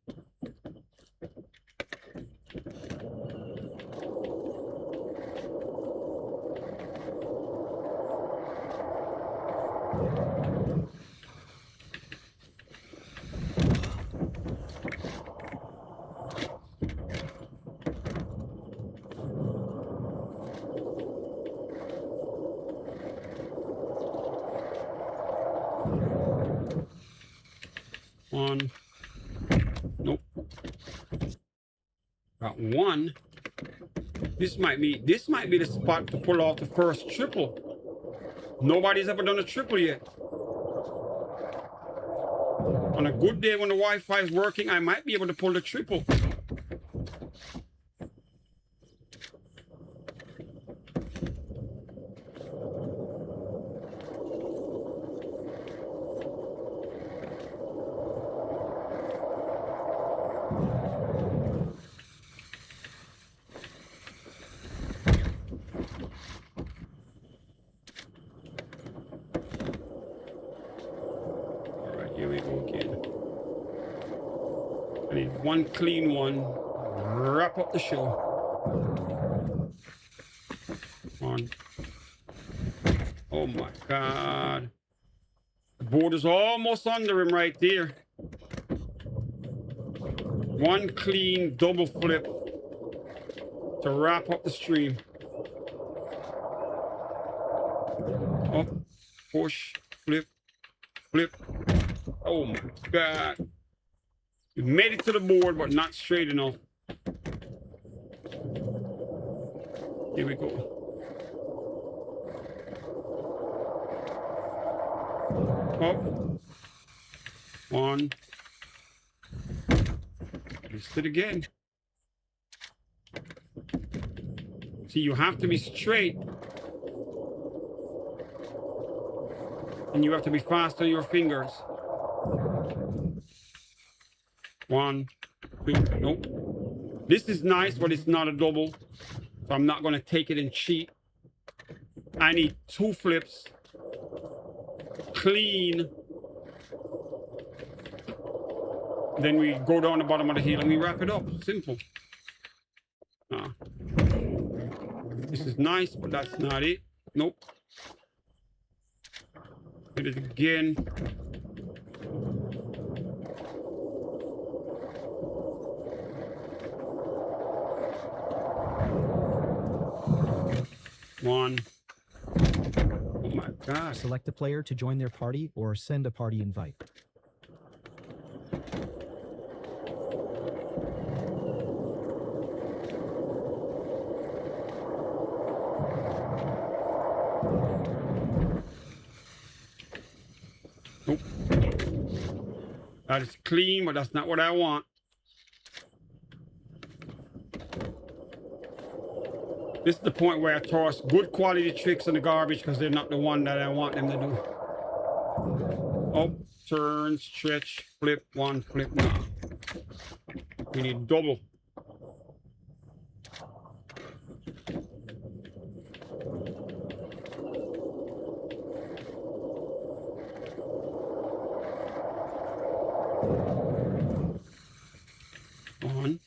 Speaker 1: One. Nope. Got one. This might be the spot to pull off the first triple. Nobody's ever done a triple yet. On a good day when the Wi-Fi is working, I might be able to pull the triple. Here we go again. I need one clean one. Wrap up the show. One. Oh my God. The board is almost under him right there. One clean double flip to wrap up the stream. Up, push, flip, flip. Oh my God. You made it to the board, but not straight enough. Here we go. Up. One. Missed it again. See, you have to be straight. And you have to be fast on your fingers. One, two, nope. This is nice, but it's not a double. So I'm not going to take it and cheat. I need two flips. Clean. Then we go down the bottom of the hill and we wrap it up. Simple. This is nice, but that's not it. Nope. Hit it again. One. Oh my God.
Speaker 2: Select a player to join their party or send a party invite.
Speaker 1: Nope. That is clean, but that's not what I want. This is the point where I toss good quality tricks in the garbage because they're not the one that I want them to do. Up, turn, stretch, flip, one, flip, no. We need double. One.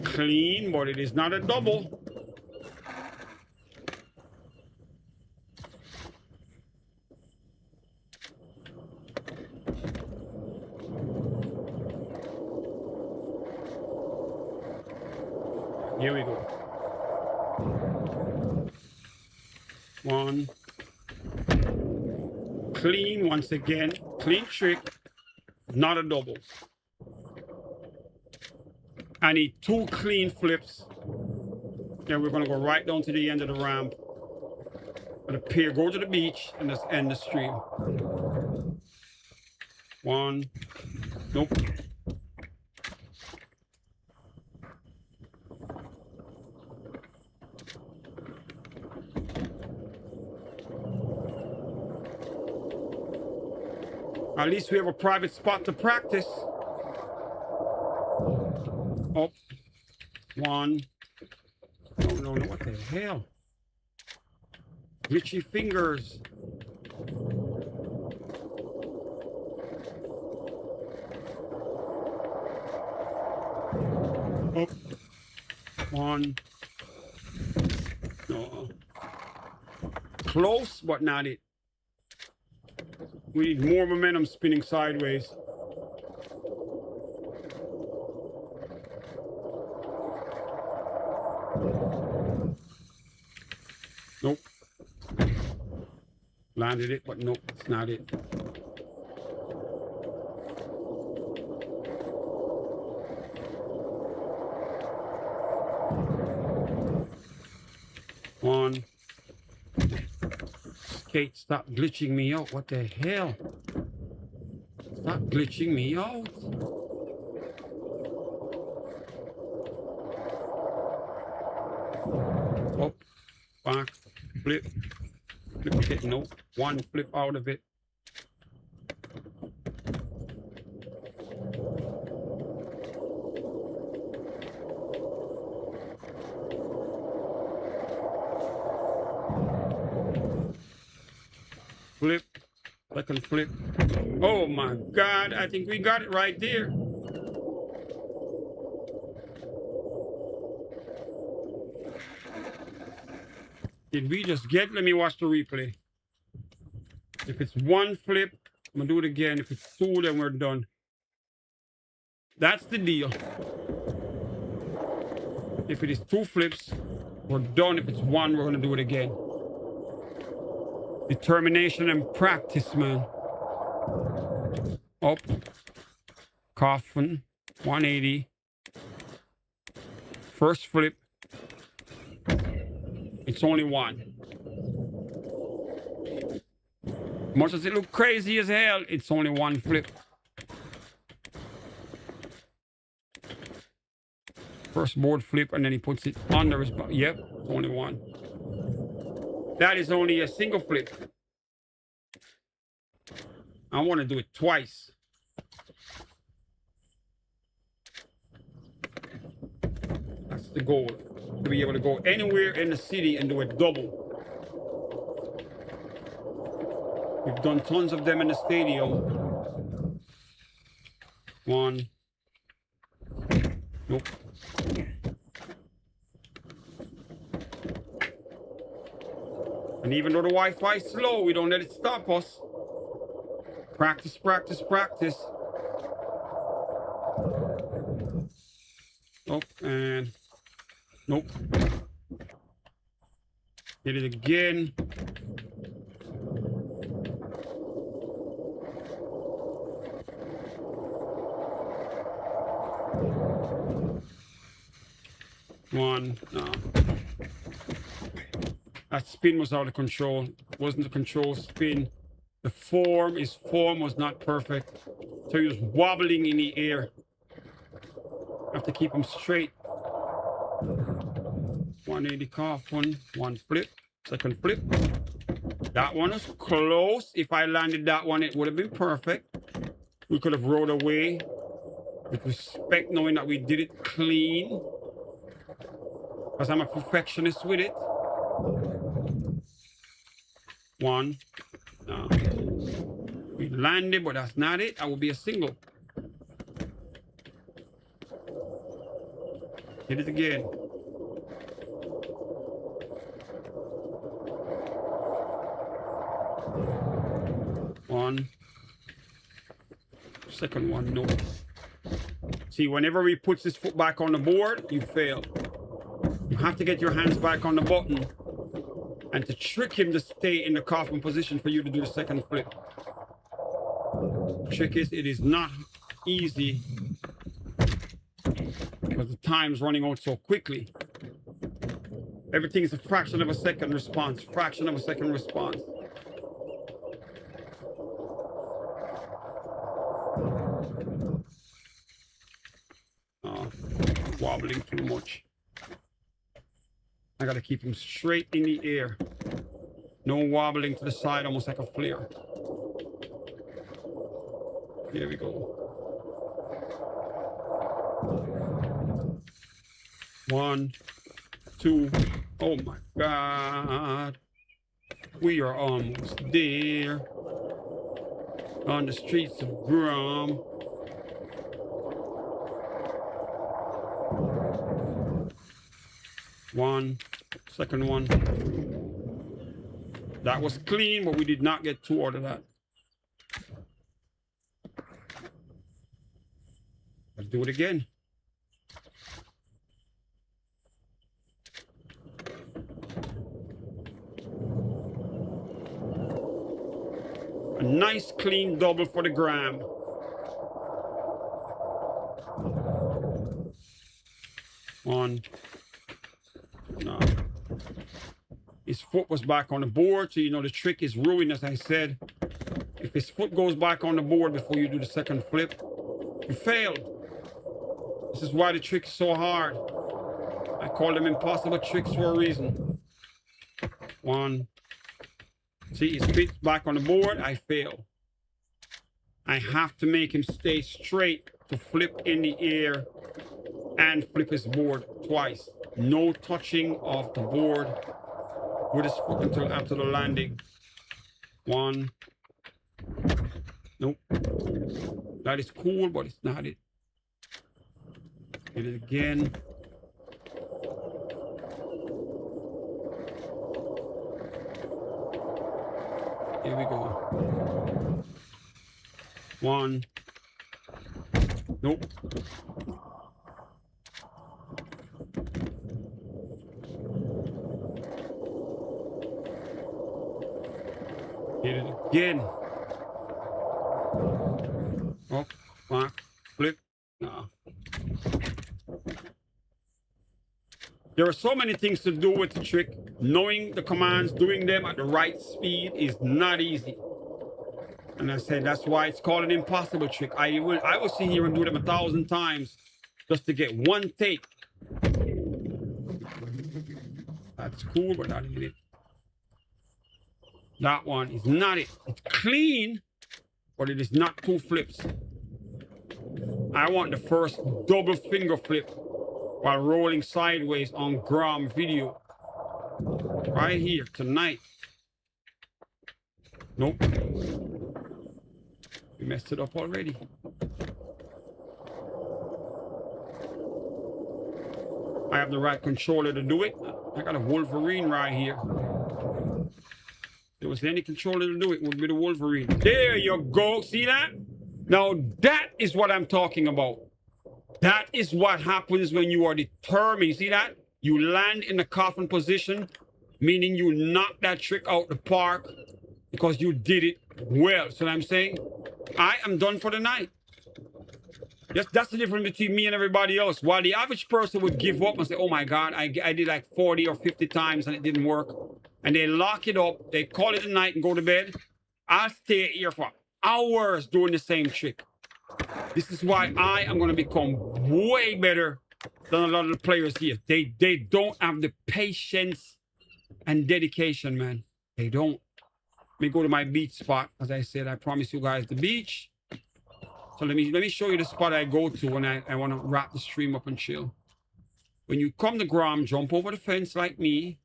Speaker 1: Clean, but it is not a double. Here we go. One. Clean once again. Clean trick, not a double. I need 2 clean flips. Then we're gonna go right down to the end of the ramp. On the pier, go to the beach, and just end the stream. 1. Nope. At least we have a private spot to practice. Oh. 1. No, what the hell? Glitchy fingers. Oh. 1. No. Close, but not it. We need more momentum spinning sideways. Nope. Landed it, but nope, it's not it. One. Skate, stop glitching me out. What the hell? Stop glitching me out. Oh, back, flip, flip it. Nope, 1 flip out of it. Flip, second flip. Oh my God, I think we got it right there. Did we just get? Let me watch the replay. If it's 1 flip, I'm gonna do it again. If it's 2, then we're done. That's the deal. If it is 2 flips, we're done. If it's 1, we're gonna do it again. Determination and practice, man. Up. Coffin. 180. First flip. It's only 1. Much as it look crazy as hell, it's only 1 flip. First board flip, and then he puts it under his butt. Yep, it's only 1. That is only a single flip. I want to do it twice. That's the goal. To be able to go anywhere in the city and do it double. We've done tons of them in the stadium. 1. Nope. And even though the Wi-Fi is slow, we don't let it stop us. Practice, practice, practice. Oh, and nope. Hit it again. One, no. That spin was out of control. It wasn't a control spin. The form was not perfect. So he was wobbling in the air. Have to keep him straight. 180 coffin, 1 flip, second flip. That one was close. If I landed that one, it would have been perfect. We could have rode away with respect, knowing that we did it clean. Because I'm a perfectionist with it. 1. No. We landed, but that's not it. That would be a single. Hit it again. One. Second one, no. See, whenever he puts his foot back on the board, you fail. You have to get your hands back on the button and to trick him to stay in the coffin position for you to do the second flip. Trick is, it is not easy. because the time's running out so quickly. Everything is a fraction of a second response. Fraction of a second response. Wobbling too much. I gotta keep him straight in the air. No wobbling to the side, almost like a flare. Here we go. 1, 2. Oh my God. We are almost there. On the streets of Grom. One, second one. That was clean, but we did not get 2 out of that. Let's do it again. A nice clean double for the gram. One. No. His foot was back on the board, so you know the trick is ruined, as I said. If his foot goes back on the board before you do the second flip, you failed. This is why the trick is so hard. I call them impossible tricks for a reason. 1. See, his feet's back on the board, I fail. I have to make him stay straight to flip in the air and flip his board twice. No touching of the board with his foot until after the landing. 1. Nope. That is cool, but it's not it. Hit it again. Here we go. 1. Nope. Hit it again. Oh, back, flip. No. There are so many things to do with the trick. Knowing the commands, doing them at the right speed is not easy. And I said that's why it's called an impossible trick. I will sit here and do them 1,000 times just to get one take. That's cool, but that ain't it. That one is not it. It's clean, but it is not 2 flips. I want the first double finger flip while rolling sideways on Grom video. Right here, tonight. Nope. We messed it up already. I have the right controller to do it. I got a Wolverine right here. If there was any controller to do it, would be the Wolverine. There you go. See that? Now that is what I'm talking about. That is what happens when you are determined. See that? You land in the coffin position, meaning you knock that trick out the park because you did it well. So I'm saying, I am done for the night. Yes, that's the difference between me and everybody else. While the average person would give up and say, oh my God, I did like 40 or 50 times and it didn't work. And they lock it up, they call it a night and go to bed. I'll stay here for hours doing the same trick. This is why I am going to become way better than a lot of the players here. They don't have the patience and dedication, man. They don't. Let me go to my beach spot. As I said, I promised you guys the beach. So let me show you the spot I go to when I want to wrap the stream up and chill. When you come to Grom, jump over the fence like me.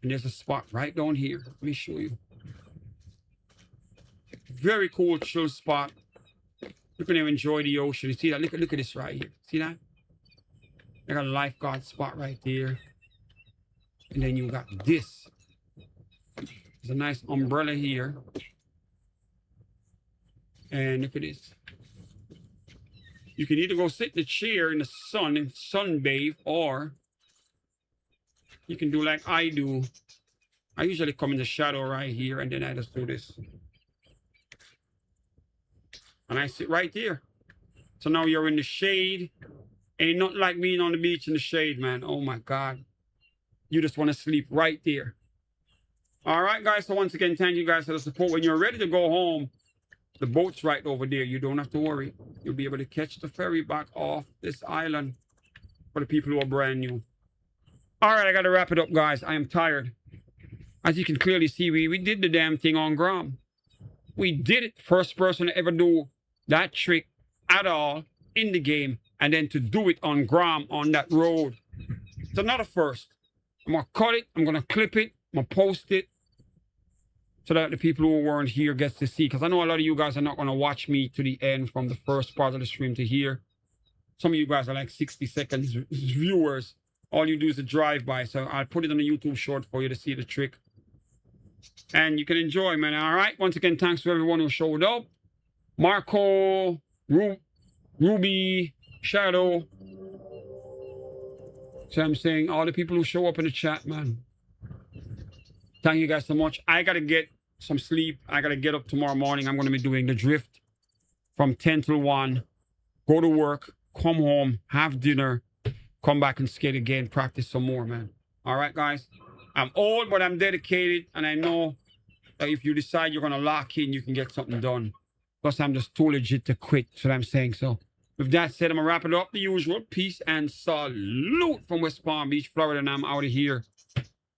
Speaker 1: And there's a spot right down here. Let me show you. Very cool chill spot. You can even enjoy the ocean. You see that? Look at this right here. See that? I got a lifeguard spot right there. And then you got this. There's a nice umbrella here. And look at this. You can either go sit in the chair in the sun and sunbathe, or you can do like I do. I usually come in the shadow right here and then I just do this. And I sit right there. So now you're in the shade Ain't nothing like being on the beach in the shade, man. Oh my God. You just want to sleep right there. All right, guys. So once again, thank you guys for the support. When you're ready to go home, the boat's right over there. You don't have to worry. You'll be able to catch the ferry back off this island for the people who are brand new. All right, I got to wrap it up, guys. I am tired. As you can clearly see, we did the damn thing on Grom. We did it. First person to ever do that trick at all in the game. And then to do it on Grom on that road. It's another first. I'm going to cut it. I'm going to clip it. I'm going to post it. So that the people who weren't here gets to see. Because I know a lot of you guys are not going to watch me to the end from the first part of the stream to here. Some of you guys are like 60 seconds viewers. All you do is a drive-by. So I'll put it on the YouTube short for you to see the trick. And you can enjoy, man. All right. Once again, thanks to everyone who showed up. Marco, Ruby, Shadow. So I'm saying all the people who show up in the chat, man. Thank you guys so much. I got to get some sleep. I got to get up tomorrow morning. I'm going to be doing the drift from 10 till 1. Go to work, come home, have dinner, come back and skate again, practice some more, man. All right, guys. I'm old, but I'm dedicated. And I know that if you decide you're going to lock in, you can get something done. Plus, I'm just too legit to quit. That's what I'm saying. So with that said, I'm going to wrap it up the usual. Peace and salute from West Palm Beach, Florida. And I'm out of here.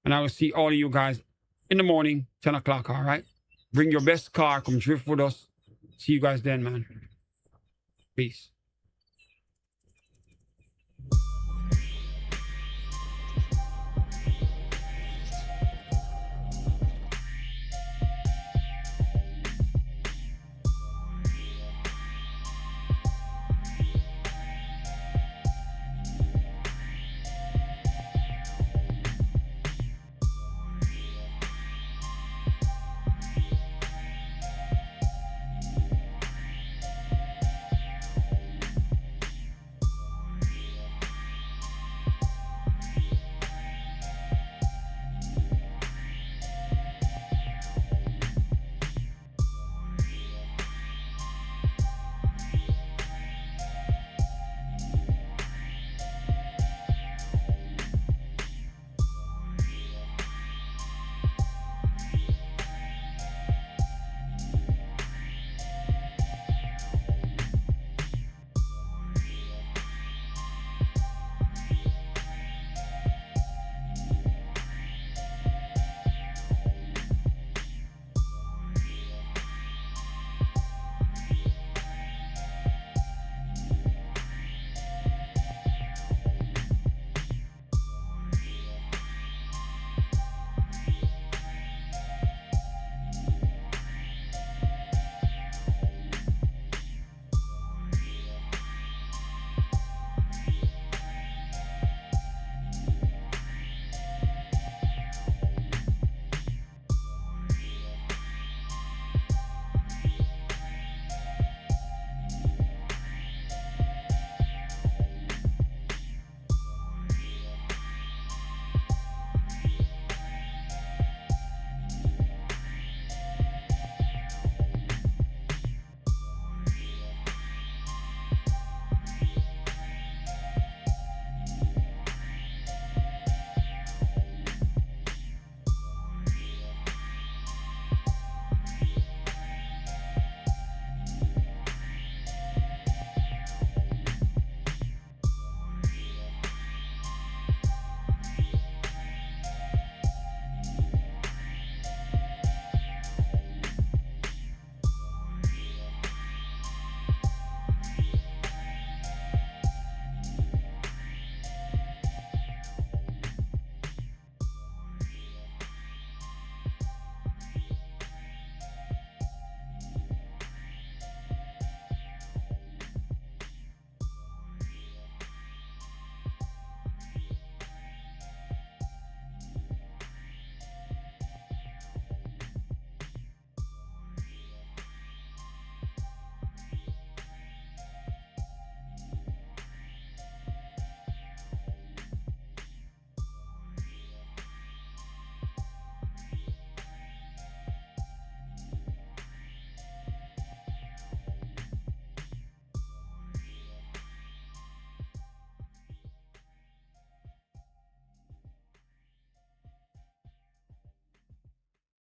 Speaker 1: And I will see all of you guys in the morning, 10 o'clock, all right? Bring your best car. Come drift with us. See you guys then, man. Peace.